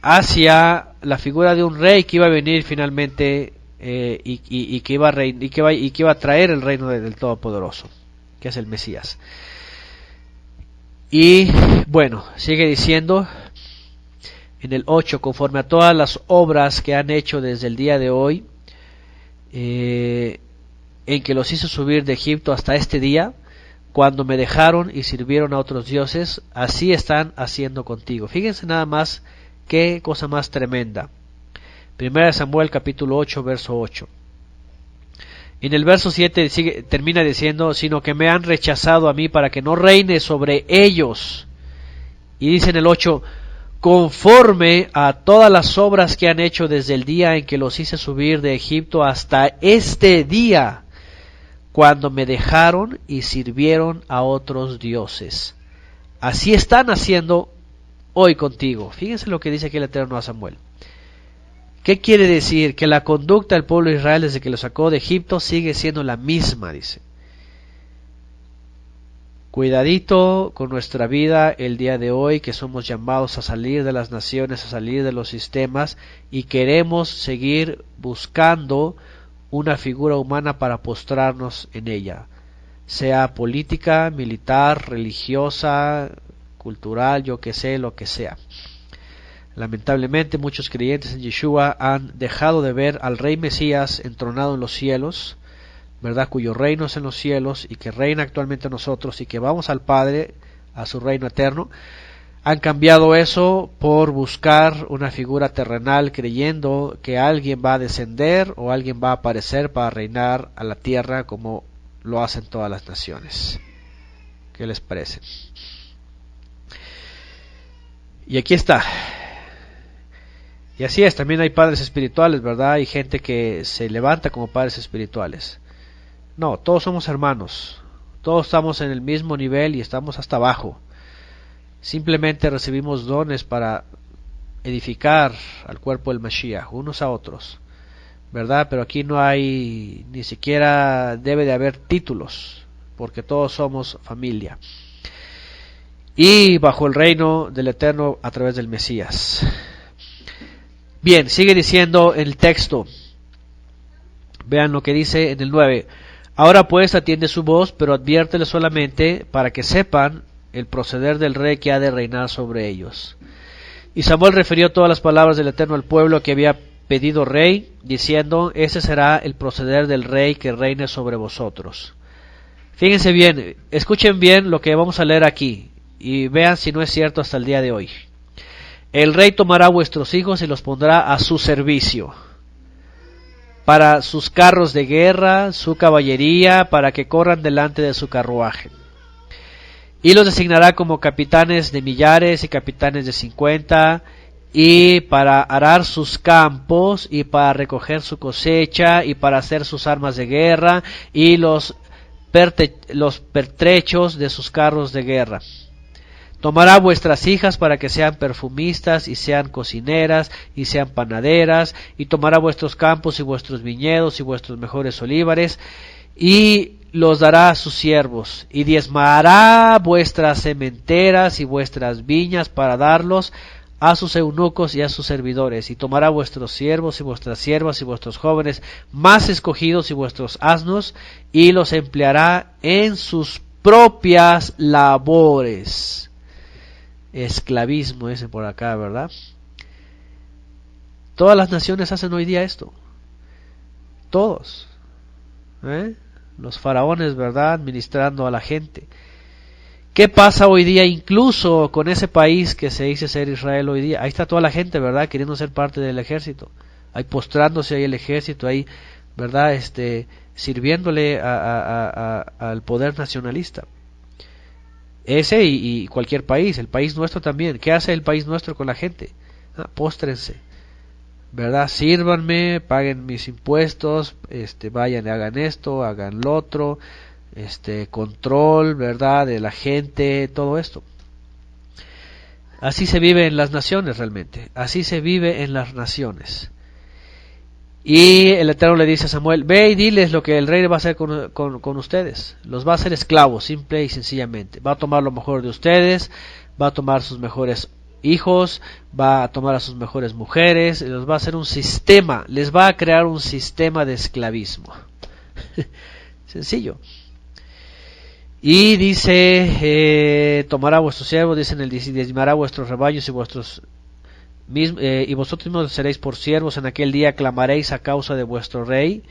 Speaker 1: hacia la figura de un rey que iba a venir finalmente y que iba a traer el reino del Todopoderoso, que es el Mesías. Y bueno, sigue diciendo en el 8, conforme a todas las obras que han hecho desde el día de hoy, en que los hizo subir de Egipto hasta este día, cuando me dejaron y sirvieron a otros dioses, así están haciendo contigo. Fíjense nada más qué cosa más tremenda. Primera de Samuel capítulo 8, verso 8. En el verso 7 termina diciendo, sino que me han rechazado a mí para que no reine sobre ellos. Y dice en el 8, conforme a todas las obras que han hecho desde el día en que los hice subir de Egipto hasta este día, cuando me dejaron y sirvieron a otros dioses. Así están haciendo hoy contigo. Fíjense lo que dice aquí el Eterno a Samuel. ¿Qué quiere decir? Que la conducta del pueblo de Israel desde que lo sacó de Egipto sigue siendo la misma, dice. Cuidadito con nuestra vida el día de hoy, que somos llamados a salir de las naciones, a salir de los sistemas, y queremos seguir buscando una figura humana para postrarnos en ella, sea política, militar, religiosa, cultural, yo que sé, lo que sea. Lamentablemente muchos creyentes en Yeshua han dejado de ver al Rey Mesías entronado en los cielos, ¿verdad?, cuyo reino es en los cielos y que reina actualmente en nosotros y que vamos al Padre, a su reino eterno. Han cambiado eso por buscar una figura terrenal, creyendo que alguien va a descender o alguien va a aparecer para reinar a la tierra como lo hacen todas las naciones. ¿Qué les parece? Y aquí está. Y así es, también hay padres espirituales, ¿verdad? Hay gente que se levanta como padres espirituales. No, todos somos hermanos, todos estamos en el mismo nivel y estamos hasta abajo. Simplemente recibimos dones para edificar al cuerpo del Mashiach, unos a otros, ¿verdad? Pero aquí no hay, ni siquiera debe de haber títulos, porque todos somos familia. Y bajo el reino del Eterno a través del Mesías. Bien, sigue diciendo el texto. Vean lo que dice en el 9. Ahora pues atiende su voz, pero adviértele solamente para que sepan el proceder del rey que ha de reinar sobre ellos. Y Samuel refirió todas las palabras del Eterno al pueblo que había pedido rey, diciendo, ese será el proceder del rey que reine sobre vosotros. Fíjense bien, escuchen bien lo que vamos a leer aquí, y vean si no es cierto hasta el día de hoy. El rey tomará a vuestros hijos y los pondrá a su servicio, para sus carros de guerra, su caballería, para que corran delante de su carruaje. Y los designará como capitanes de millares y capitanes de 50, y para arar sus campos, y para recoger su cosecha, y para hacer sus armas de guerra, y los pertrechos de sus carros de guerra. Tomará vuestras hijas para que sean perfumistas, y sean cocineras, y sean panaderas, y tomará vuestros campos y vuestros viñedos y vuestros mejores olivares, y los dará a sus siervos, y diezmará vuestras sementeras y vuestras viñas para darlos a sus eunucos y a sus servidores, y tomará vuestros siervos y vuestras siervas y vuestros jóvenes más escogidos y vuestros asnos, y los empleará en sus propias labores. Esclavismo ese por acá, ¿verdad? Todas las naciones hacen hoy día esto. todos. Los faraones, ¿verdad?, administrando a la gente. ¿Qué pasa hoy día incluso con ese país que se dice ser Israel hoy día? Ahí está toda la gente, ¿verdad?, queriendo ser parte del ejército. Ahí postrándose ahí el ejército, ahí, ¿verdad?, sirviéndole al poder nacionalista. Ese y cualquier país, el país nuestro también. ¿Qué hace el país nuestro con la gente? Póstrense, ¿verdad? Sírvanme, paguen mis impuestos, vayan y hagan esto, hagan lo otro, control, ¿verdad?, de la gente, todo esto. Así se vive en las naciones realmente, así se vive en las naciones. Y el Eterno le dice a Samuel, ve y diles lo que el rey va a hacer con ustedes. Los va a hacer esclavos, simple y sencillamente. Va a tomar lo mejor de ustedes, va a tomar sus mejores hijos, va a tomar a sus mejores mujeres, les va a hacer un sistema, les va a crear un sistema de esclavismo. Sencillo. Y dice, tomará vuestros siervos, dice en el 10, diezmará vuestros rebaños y vosotros mismos seréis por siervos. En aquel día clamaréis a causa de vuestro rey,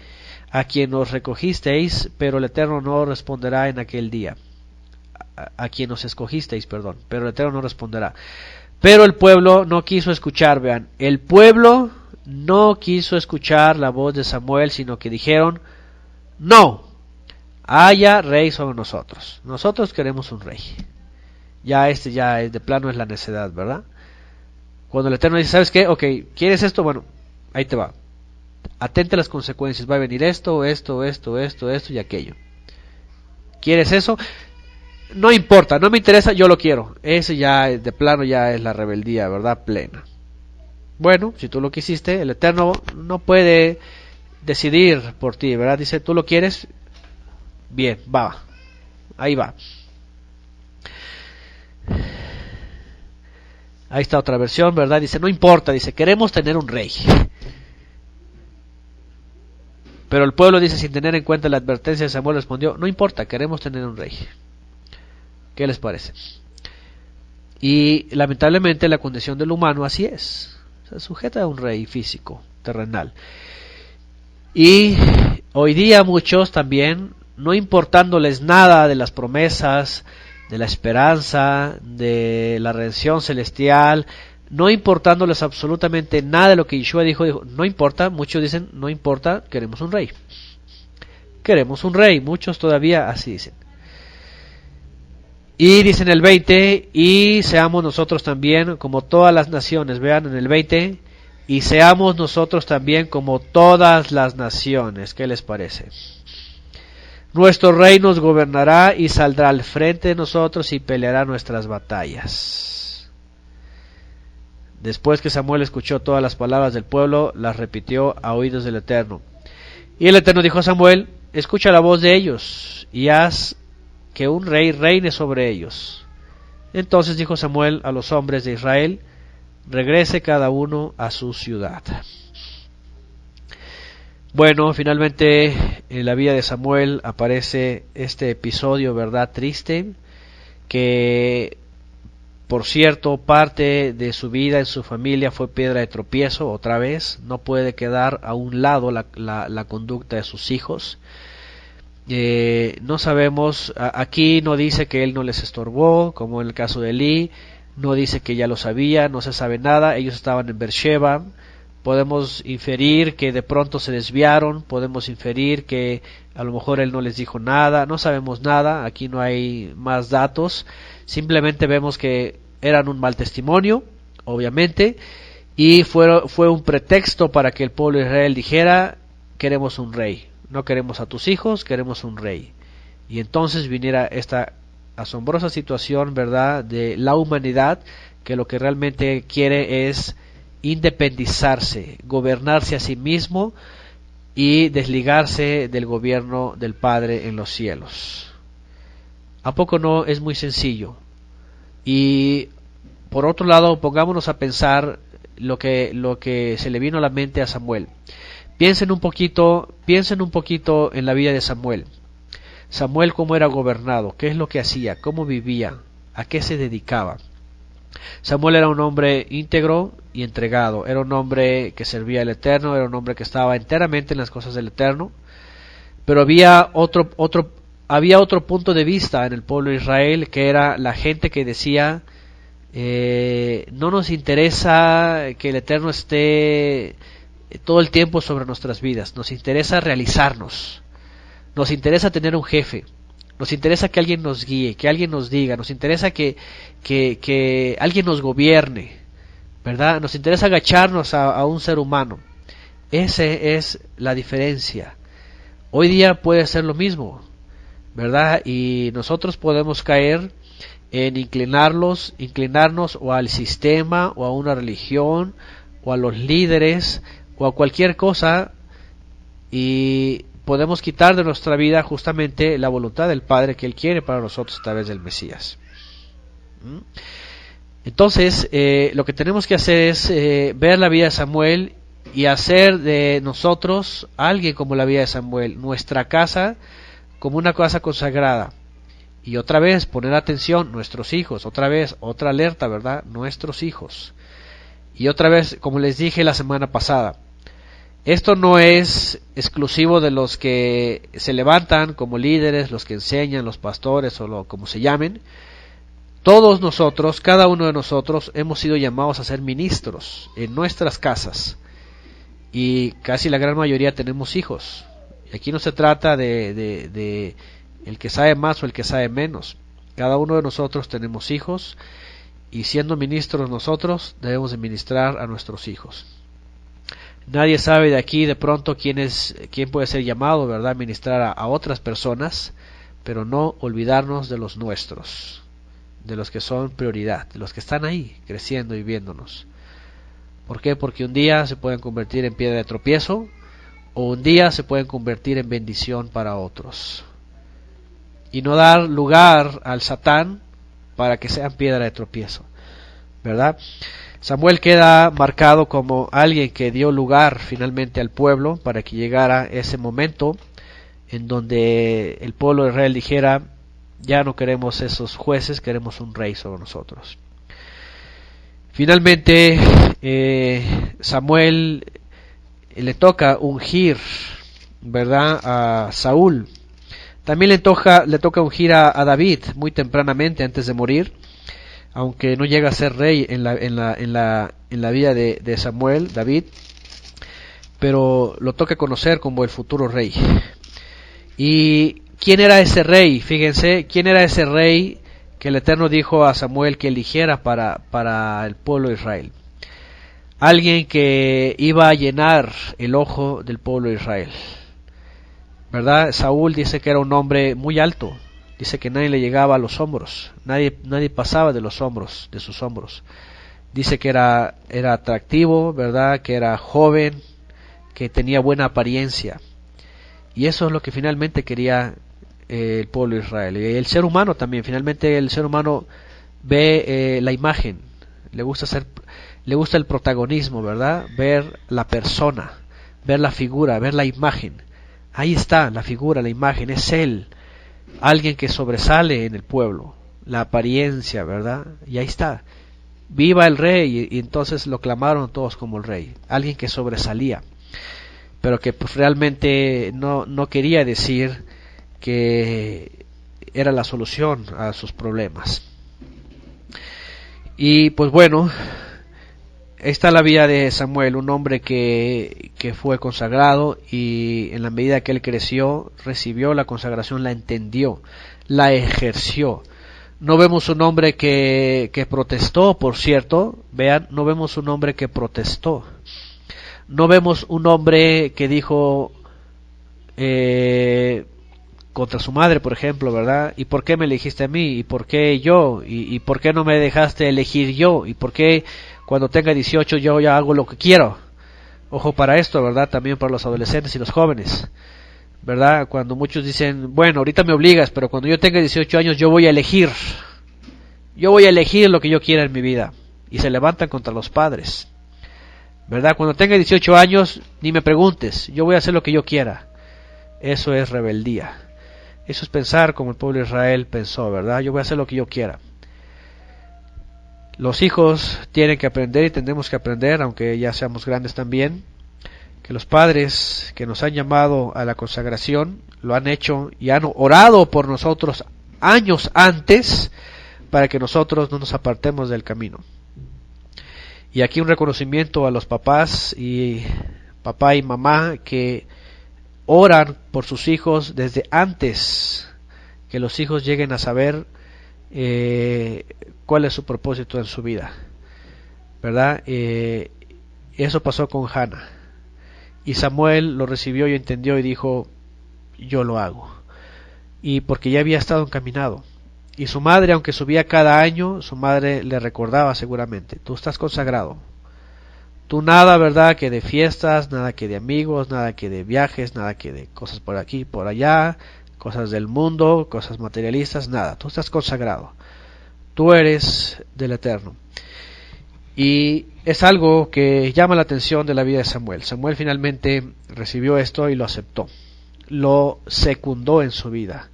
Speaker 1: a quien os recogisteis, pero el Eterno no responderá en aquel día. A quien os escogisteis, perdón, pero el Eterno no responderá. Pero el pueblo no quiso escuchar, vean, el pueblo no quiso escuchar la voz de Samuel, sino que dijeron, no, haya rey sobre nosotros. Nosotros queremos un rey. Ya ya de plano es la necedad, ¿verdad? Cuando el Eterno dice, ¿sabes qué? Ok, ¿quieres esto? Bueno, ahí te va. Atente a las consecuencias. Va a venir esto y aquello. ¿Quieres eso? No importa, no me interesa, yo lo quiero. Ese ya de plano ya es la rebeldía, ¿verdad? Plena. Bueno, si tú lo quisiste, el Eterno no puede decidir por ti, ¿verdad? Dice, ¿tú lo quieres? Bien, va. Ahí va. Ahí está otra versión, ¿verdad? Dice, no importa, dice, queremos tener un rey. Pero el pueblo dice, sin tener en cuenta la advertencia de Samuel, respondió, no importa, queremos tener un rey. ¿Qué les parece? Y lamentablemente la condición del humano así es. Se sujeta a un rey físico, terrenal. Y hoy día muchos también, no importándoles nada de las promesas, de la esperanza, de la redención celestial, no importándoles absolutamente nada de lo que Yeshua dijo, no importa, muchos dicen, no importa, queremos un rey. Queremos un rey, muchos todavía así dicen. Y dicen el 20, y seamos nosotros también como todas las naciones, vean en el 20, y seamos nosotros también como todas las naciones, ¿qué les parece? Nuestro rey nos gobernará y saldrá al frente de nosotros y peleará nuestras batallas. Después que Samuel escuchó todas las palabras del pueblo, las repitió a oídos del Eterno. Y el Eterno dijo a Samuel, escucha la voz de ellos y haz que un rey reine sobre ellos. Entonces dijo Samuel a los hombres de Israel, regrese cada uno a su ciudad. Bueno, finalmente en la vida de Samuel aparece este episodio, ¿verdad?, triste, que por cierto parte de su vida en su familia fue piedra de tropiezo otra vez. No puede quedar a un lado la conducta de sus hijos. No sabemos, aquí no dice que él no les estorbó, como en el caso de Elí, no dice que ya lo sabía, no se sabe nada, ellos estaban en Beersheba. Podemos inferir que de pronto se desviaron, podemos inferir que a lo mejor él no les dijo nada, no sabemos nada, aquí no hay más datos, simplemente vemos que eran un mal testimonio, obviamente, y fue un pretexto para que el pueblo de Israel dijera, queremos un rey, no queremos a tus hijos, queremos un rey. Y entonces viniera esta asombrosa situación, ¿verdad?, de la humanidad, que lo que realmente quiere es independizarse, gobernarse a sí mismo y desligarse del gobierno del Padre en los cielos. ¿A poco no es muy sencillo? Y por otro lado, pongámonos a pensar lo que se le vino a la mente a Samuel. Piensen un poquito en la vida de Samuel. Samuel, cómo era gobernado, qué es lo que hacía, cómo vivía, a qué se dedicaba. Samuel era un hombre íntegro y entregado, era un hombre que servía al Eterno, era un hombre que estaba enteramente en las cosas del Eterno, pero había otro punto de vista en el pueblo de Israel, que era la gente que decía, no nos interesa que el Eterno esté todo el tiempo sobre nuestras vidas, nos interesa realizarnos, nos interesa tener un jefe, nos interesa que alguien nos guíe, que alguien nos diga, nos interesa que alguien nos gobierne, ¿verdad? Nos interesa agacharnos a un ser humano. Esa es la diferencia. Hoy día puede ser lo mismo, ¿verdad? Y nosotros podemos caer en inclinarnos o al sistema, o a una religión, o a los líderes, o a cualquier cosa, y podemos quitar de nuestra vida justamente la voluntad del Padre que Él quiere para nosotros a través del Mesías. Entonces, lo que tenemos que hacer es ver la vida de Samuel y hacer de nosotros alguien como la vida de Samuel, nuestra casa como una casa consagrada. Y otra vez, poner atención, nuestros hijos, otra vez, otra alerta, ¿verdad? Nuestros hijos. Y otra vez, como les dije la semana pasada, esto no es exclusivo de los que se levantan como líderes, los que enseñan, los pastores o como se llamen. Todos nosotros, cada uno de nosotros, hemos sido llamados a ser ministros en nuestras casas. Y casi la gran mayoría tenemos hijos. Y aquí no se trata de el que sabe más o el que sabe menos. Cada uno de nosotros tenemos hijos, y siendo ministros nosotros debemos de ministrar a nuestros hijos. Nadie sabe de aquí de pronto quién puede ser llamado, ¿verdad?, a ministrar a otras personas, pero no olvidarnos de los nuestros, de los que son prioridad, de los que están ahí creciendo y viéndonos. ¿Por qué? Porque un día se pueden convertir en piedra de tropiezo, o un día se pueden convertir en bendición para otros. Y no dar lugar al Satán para que sean piedra de tropiezo, ¿verdad? Samuel queda marcado como alguien que dio lugar finalmente al pueblo para que llegara ese momento en donde el pueblo de Israel dijera, ya no queremos esos jueces, queremos un rey sobre nosotros. Finalmente Samuel le toca ungir, ¿verdad?, a Saúl. También le toca ungir a David muy tempranamente antes de morir, aunque no llega a ser rey en la vida de Samuel, David, pero lo toca conocer como el futuro rey. ¿Y quién era ese rey? Fíjense, ¿quién era ese rey que el Eterno dijo a Samuel que eligiera para el pueblo de Israel? Alguien que iba a llenar el ojo del pueblo de Israel, ¿verdad? Saúl dice que era un hombre muy alto, dice que nadie le llegaba a los hombros, nadie pasaba de sus hombros. Dice que era atractivo, ¿verdad?, que era joven, que tenía buena apariencia. Y eso es lo que finalmente quería el pueblo de Israel. Y el ser humano también, finalmente el ser humano ve la imagen, le gusta el protagonismo, ¿verdad?, ver la persona, ver la figura, ver la imagen. Ahí está la figura, la imagen, es él, alguien que sobresale en el pueblo, la apariencia, ¿verdad? Y ahí está, viva el rey, y entonces lo clamaron todos como el rey, alguien que sobresalía, pero que pues realmente no quería decir que era la solución a sus problemas. Y pues bueno, está la vida de Samuel, un hombre que fue consagrado, y en la medida que él creció, recibió la consagración, la entendió, la ejerció. No vemos un hombre que protestó, por cierto, vean, no vemos un hombre que protestó. No vemos un hombre que dijo contra su madre, por ejemplo, ¿verdad? ¿Y por qué me elegiste a mí? ¿Y por qué yo? ¿Y por qué no me dejaste elegir yo? ¿Y por qué cuando tenga 18 yo ya hago lo que quiero? Ojo para esto, ¿verdad? También para los adolescentes y los jóvenes, ¿verdad? Cuando muchos dicen, bueno, ahorita me obligas, pero cuando yo tenga 18 años yo voy a elegir. Yo voy a elegir lo que yo quiera en mi vida. Y se levantan contra los padres, ¿verdad? Cuando tenga 18 años, ni me preguntes, yo voy a hacer lo que yo quiera. Eso es rebeldía. Eso es pensar como el pueblo de Israel pensó, ¿verdad? Yo voy a hacer lo que yo quiera. Los hijos tienen que aprender y tenemos que aprender, aunque ya seamos grandes también, que los padres que nos han llamado a la consagración lo han hecho y han orado por nosotros años antes para que nosotros no nos apartemos del camino. Y aquí un reconocimiento a los papás y papá y mamá que oran por sus hijos desde antes que los hijos lleguen a saber cuál es su propósito en su vida, ¿verdad? Eso pasó con Hannah. Y Samuel lo recibió y entendió y dijo, yo lo hago. Y porque ya había estado encaminado. Y su madre, aunque subía cada año, su madre le recordaba seguramente, tú estás consagrado. Tú nada, ¿verdad? Que de fiestas, nada que de amigos, nada que de viajes, nada que de cosas por aquí, por allá, cosas del mundo, cosas materialistas, nada. Tú estás consagrado. Tú eres del Eterno. Y es algo que llama la atención de la vida de Samuel. Samuel finalmente recibió esto y lo aceptó. Lo secundó en su vida.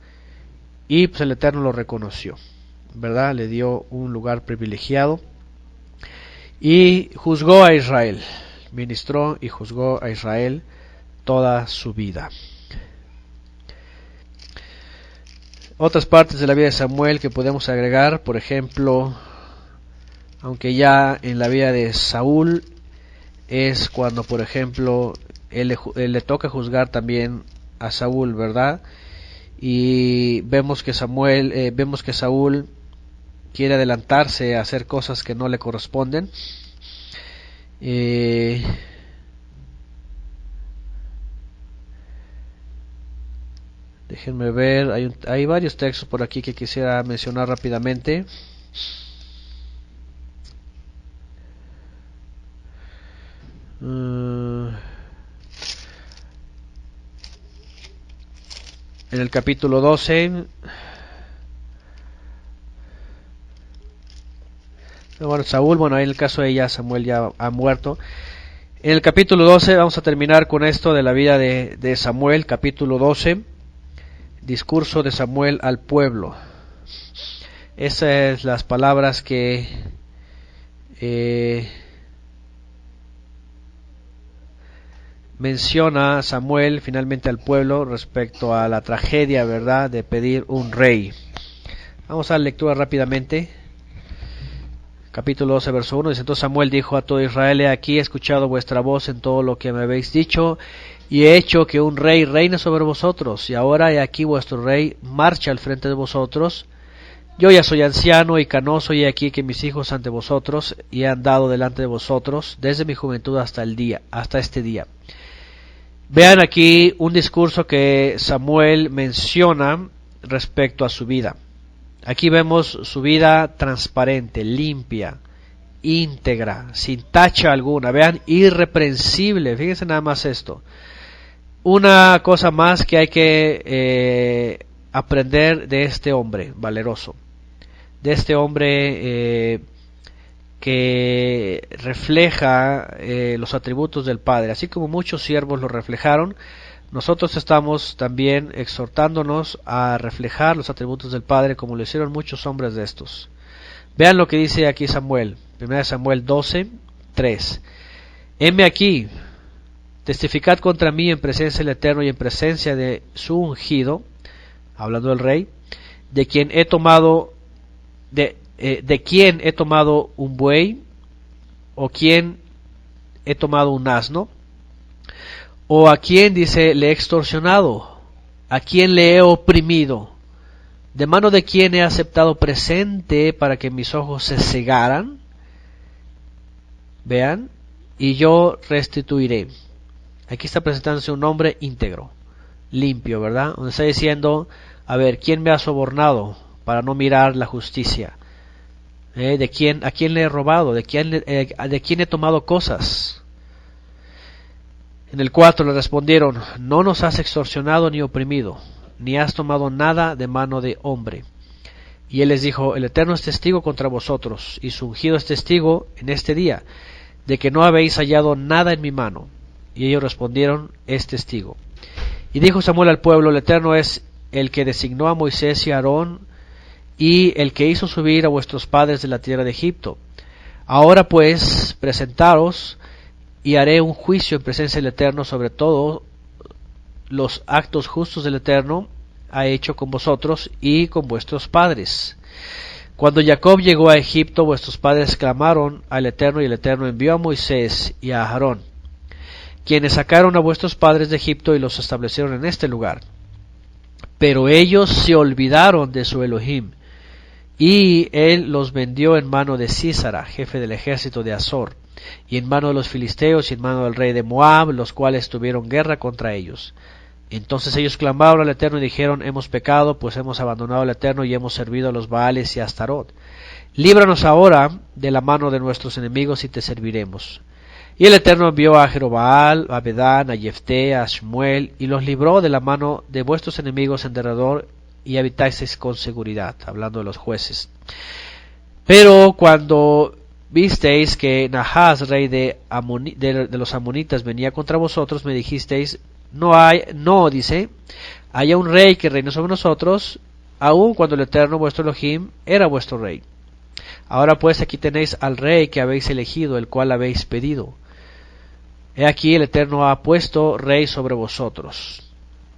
Speaker 1: Y pues el Eterno lo reconoció, ¿verdad? Le dio un lugar privilegiado. Y juzgó a Israel. Ministró y juzgó a Israel toda su vida. Otras partes de la vida de Samuel que podemos agregar, por ejemplo, aunque ya en la vida de Saúl es cuando, por ejemplo, él le toca juzgar también a Saúl, ¿verdad? Y vemos que Saúl quiere adelantarse a hacer cosas que no le corresponden. Déjenme ver, hay varios textos por aquí que quisiera mencionar rápidamente. En el capítulo 12, Saúl, en el caso de ella, Samuel ya ha muerto. En el capítulo 12 vamos a terminar con esto de la vida de Samuel, capítulo 12, discurso de Samuel al pueblo. Esas son las palabras que menciona Samuel finalmente al pueblo respecto a la tragedia, ¿verdad?, de pedir un rey. Vamos a la lectura rápidamente. Capítulo 12, verso 1, dice: entonces Samuel dijo a todo Israel: he aquí, he escuchado vuestra voz en todo lo que me habéis dicho, y he hecho que un rey reine sobre vosotros, y ahora he aquí vuestro rey marcha al frente de vosotros. Yo ya soy anciano y canoso, y he aquí que mis hijos ante vosotros, y he andado delante de vosotros desde mi juventud hasta este día. Vean aquí un discurso que Samuel menciona respecto a su vida. Aquí vemos su vida transparente, limpia, íntegra, sin tacha alguna. Vean, irreprensible. Fíjense nada más esto. Una cosa más que hay que aprender de este hombre valeroso, de este hombre que refleja los atributos del Padre, así como muchos siervos lo reflejaron. Nosotros estamos también exhortándonos a reflejar los atributos del Padre como lo hicieron muchos hombres de estos. Vean lo que dice aquí Samuel, 1 Samuel 12, 3. Heme aquí, testificad contra mí en presencia del Eterno y en presencia de su ungido, hablando del rey, de quien he tomado un buey, o quién he tomado un asno, o a quién, dice, le he extorsionado, a quién le he oprimido, de mano de quién he aceptado presente para que mis ojos se cegaran. Vean, y yo restituiré. Aquí está presentándose un hombre íntegro, limpio, ¿verdad? Donde está diciendo, a ver, ¿quién me ha sobornado para no mirar la justicia? ¿A quién le he robado? ¿De quién he tomado cosas? En el 4 le respondieron: no nos has extorsionado ni oprimido, ni has tomado nada de mano de hombre. Y él les dijo: el Eterno es testigo contra vosotros, y su ungido es testigo en este día, de que no habéis hallado nada en mi mano. Y ellos respondieron: es testigo. Y dijo Samuel al pueblo: el Eterno es el que designó a Moisés y a Aarón, y el que hizo subir a vuestros padres de la tierra de Egipto. Ahora pues, presentaros, y haré un juicio en presencia del Eterno sobre todos los actos justos del Eterno ha hecho con vosotros y con vuestros padres. Cuando Jacob llegó a Egipto, vuestros padres clamaron al Eterno, y el Eterno envió a Moisés y a Aarón, quienes sacaron a vuestros padres de Egipto y los establecieron en este lugar. Pero ellos se olvidaron de su Elohim, y él los vendió en mano de Sísara, jefe del ejército de Azor, y en mano de los filisteos y en mano del rey de Moab, los cuales tuvieron guerra contra ellos. Entonces ellos clamaron al Eterno y dijeron: hemos pecado, pues hemos abandonado al Eterno y hemos servido a los Baales y a Astarot. Líbranos ahora de la mano de nuestros enemigos y te serviremos. Y el Eterno envió a Jerobaal, a Bedán, a Jefté, a Shmuel, y los libró de la mano de vuestros enemigos en derredor, y habitasteis con seguridad, hablando de los jueces. Pero cuando visteis que Nahas, rey de los amonitas, venía contra vosotros, me dijisteis: dice, haya un rey que reine sobre nosotros, aun cuando el Eterno vuestro Elohim era vuestro rey. Ahora pues aquí tenéis al rey que habéis elegido, el cual habéis pedido. He aquí el Eterno ha puesto rey sobre vosotros.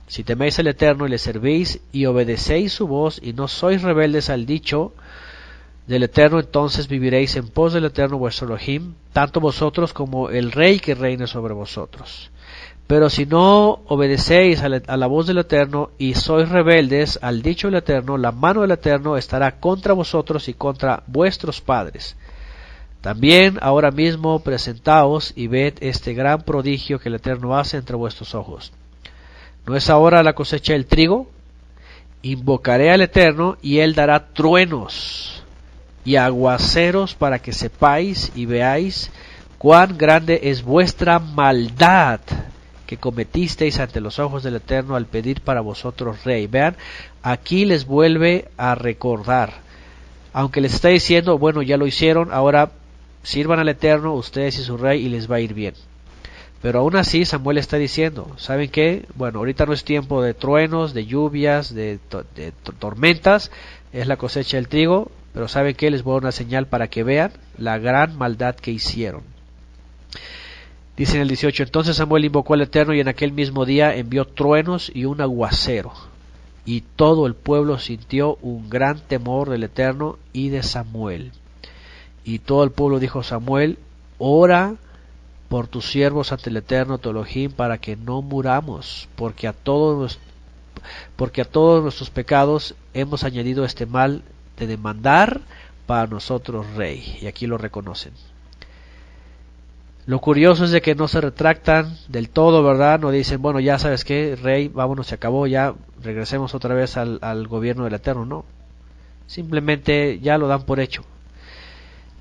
Speaker 1: Si teméis al Eterno y le servís y obedecéis su voz y no sois rebeldes al dicho del Eterno, entonces viviréis en pos del Eterno vuestro Elohim, tanto vosotros como el rey que reine sobre vosotros. Pero si no obedecéis a la voz del Eterno y sois rebeldes al dicho del Eterno, la mano del Eterno estará contra vosotros y contra vuestros padres. También ahora mismo presentaos y ved este gran prodigio que el Eterno hace entre vuestros ojos. ¿No es ahora la cosecha del trigo? Invocaré al Eterno y él dará truenos y aguaceros para que sepáis y veáis cuán grande es vuestra maldad que cometisteis ante los ojos del Eterno al pedir para vosotros rey. Vean, aquí les vuelve a recordar, aunque les está diciendo, bueno, ya lo hicieron, ahora sirvan al Eterno ustedes y su rey y les va a ir bien. Pero aún así Samuel está diciendo, ¿saben qué? Bueno, ahorita no es tiempo de truenos, de lluvias, de tormentas, es la cosecha del trigo, pero ¿saben qué? Les voy a dar una señal para que vean la gran maldad que hicieron. Dice en el 18, entonces Samuel invocó al Eterno y en aquel mismo día envió truenos y un aguacero. Y todo el pueblo sintió un gran temor del Eterno y de Samuel. Y todo el pueblo dijo a Samuel: ora por tus siervos ante el Eterno tu Elohim para que no muramos, porque a todos nuestros pecados hemos añadido este mal de demandar para nosotros rey. Y aquí lo reconocen. Lo curioso es de que no se retractan del todo, ¿verdad? No dicen, bueno, ya sabes qué, rey, vámonos, se acabó, ya regresemos otra vez al gobierno del Eterno. No, simplemente ya lo dan por hecho.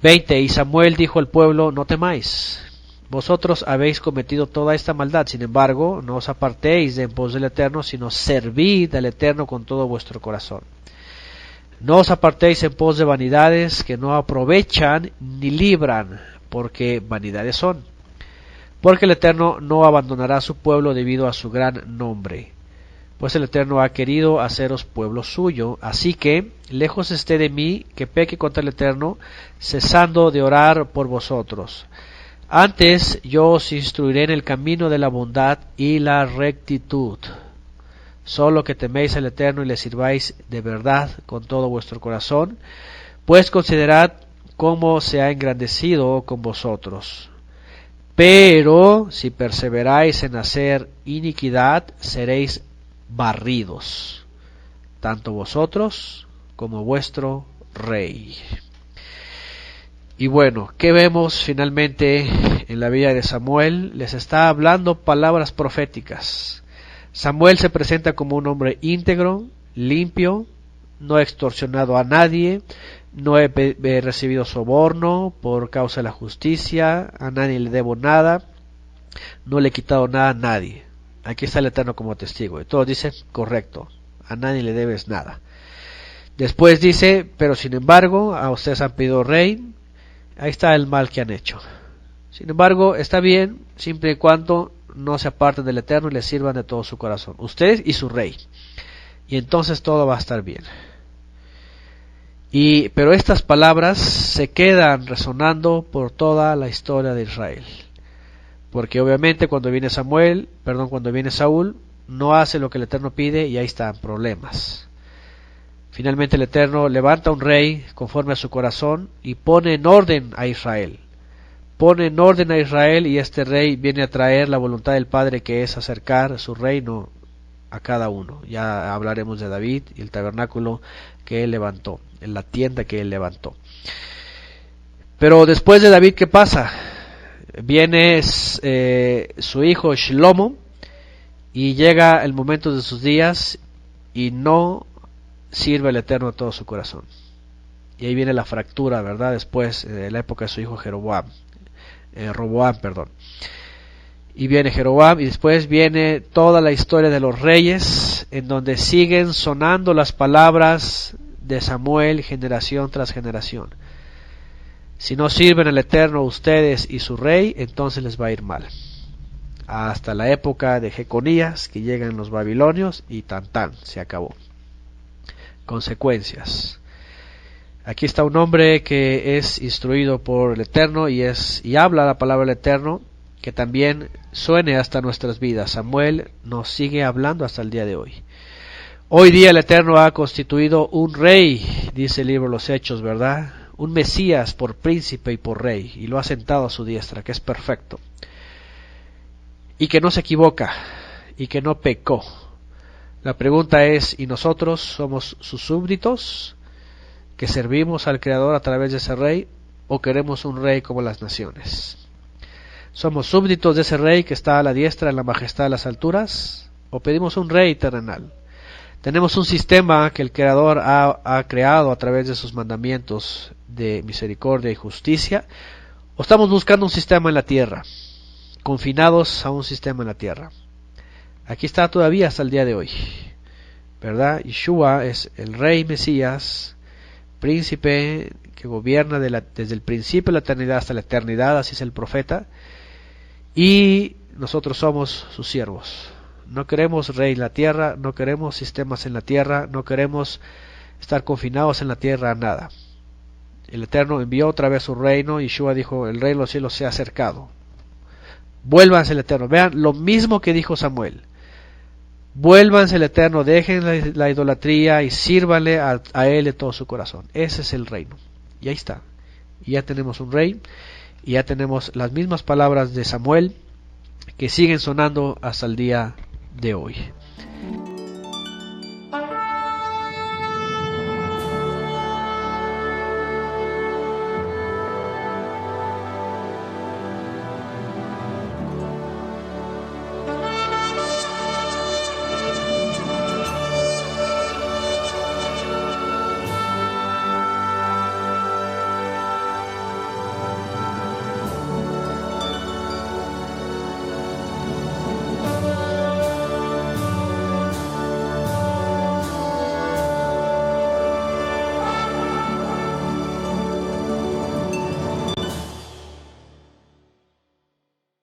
Speaker 1: 20. Y Samuel dijo al pueblo: no temáis, vosotros habéis cometido toda esta maldad, sin embargo, no os apartéis de en pos del Eterno, sino servid al Eterno con todo vuestro corazón. No os apartéis en pos de vanidades que no aprovechan ni libran, porque vanidades son. Porque el Eterno no abandonará a su pueblo debido a su gran nombre, pues el Eterno ha querido haceros pueblo suyo. Así que, lejos esté de mí que peque contra el Eterno, cesando de orar por vosotros. Antes yo os instruiré en el camino de la bondad y la rectitud. Solo que teméis al Eterno y le sirváis de verdad con todo vuestro corazón, pues considerad cómo se ha engrandecido con vosotros. Pero si perseveráis en hacer iniquidad, seréis barridos, tanto vosotros como vuestro rey. Y bueno, ¿qué vemos finalmente en la vida de Samuel? Les está hablando palabras proféticas. Samuel se presenta como un hombre íntegro, limpio, no he extorsionado a nadie, no he recibido soborno por causa de la justicia, a nadie le debo nada, no le he quitado nada a nadie. Aquí está el Eterno como testigo. Y todos dicen, correcto, a nadie le debes nada. Después dice, pero sin embargo, a ustedes han pedido rey, ahí está el mal que han hecho. Sin embargo, está bien, siempre y cuando no se aparten del Eterno y le sirvan de todo su corazón, ustedes y su rey. Y entonces todo va a estar bien. Pero estas palabras se quedan resonando por toda la historia de Israel. Porque obviamente cuando viene Saúl, no hace lo que el Eterno pide y ahí están problemas. Finalmente el Eterno levanta un rey conforme a su corazón y pone en orden a Israel. Pone en orden a Israel y este rey viene a traer la voluntad del Padre, que es acercar su reino a cada uno. Ya hablaremos de David y el tabernáculo que él levantó, en la tienda que él levantó. Pero después de David, ¿qué pasa? Viene su hijo Shlomo y llega el momento de sus días y no sirve al Eterno de todo su corazón. Y ahí viene la fractura, ¿verdad? Después de la época de su hijo Roboam. Y viene Jeroboam y después viene toda la historia de los reyes, en donde siguen sonando las palabras de Samuel generación tras generación. Si no sirven al Eterno ustedes y su rey, entonces les va a ir mal. Hasta la época de Jeconías, que llegan los babilonios y se acabó. Consecuencias. Aquí está un hombre que es instruido por el Eterno y habla la palabra del Eterno, que también suene hasta nuestras vidas. Samuel nos sigue hablando hasta el día de hoy. Hoy día el Eterno ha constituido un rey, dice el libro de los Hechos, ¿verdad? Un Mesías por príncipe y por rey, y lo ha sentado a su diestra, que es perfecto, y que no se equivoca, y que no pecó. La pregunta es, ¿y nosotros somos sus súbditos, que servimos al Creador a través de ese rey, o queremos un rey como las naciones? ¿Somos súbditos de ese rey que está a la diestra en la majestad de las alturas, o pedimos un rey terrenal? Tenemos un sistema que el Creador ha creado a través de sus mandamientos de misericordia y justicia, o estamos buscando un sistema en la tierra, confinados a un sistema en la tierra. Aquí está todavía hasta el día de hoy, ¿verdad? Yeshua es el rey Mesías, príncipe que gobierna desde el principio de la eternidad hasta la eternidad, así es el profeta, y nosotros somos sus siervos. No queremos rey en la tierra, no queremos sistemas en la tierra, no queremos estar confinados en la tierra a nada. El Eterno envió otra vez su reino y Yeshua dijo, el reino de los cielos se ha acercado. Vuélvanse al Eterno. Vean lo mismo que dijo Samuel. Vuélvanse al Eterno, dejen la idolatría y sírvanle a Él de todo su corazón. Ese es el reino. Y ahí está. Y ya tenemos un rey, y ya tenemos las mismas palabras de Samuel que siguen sonando hasta el día de hoy.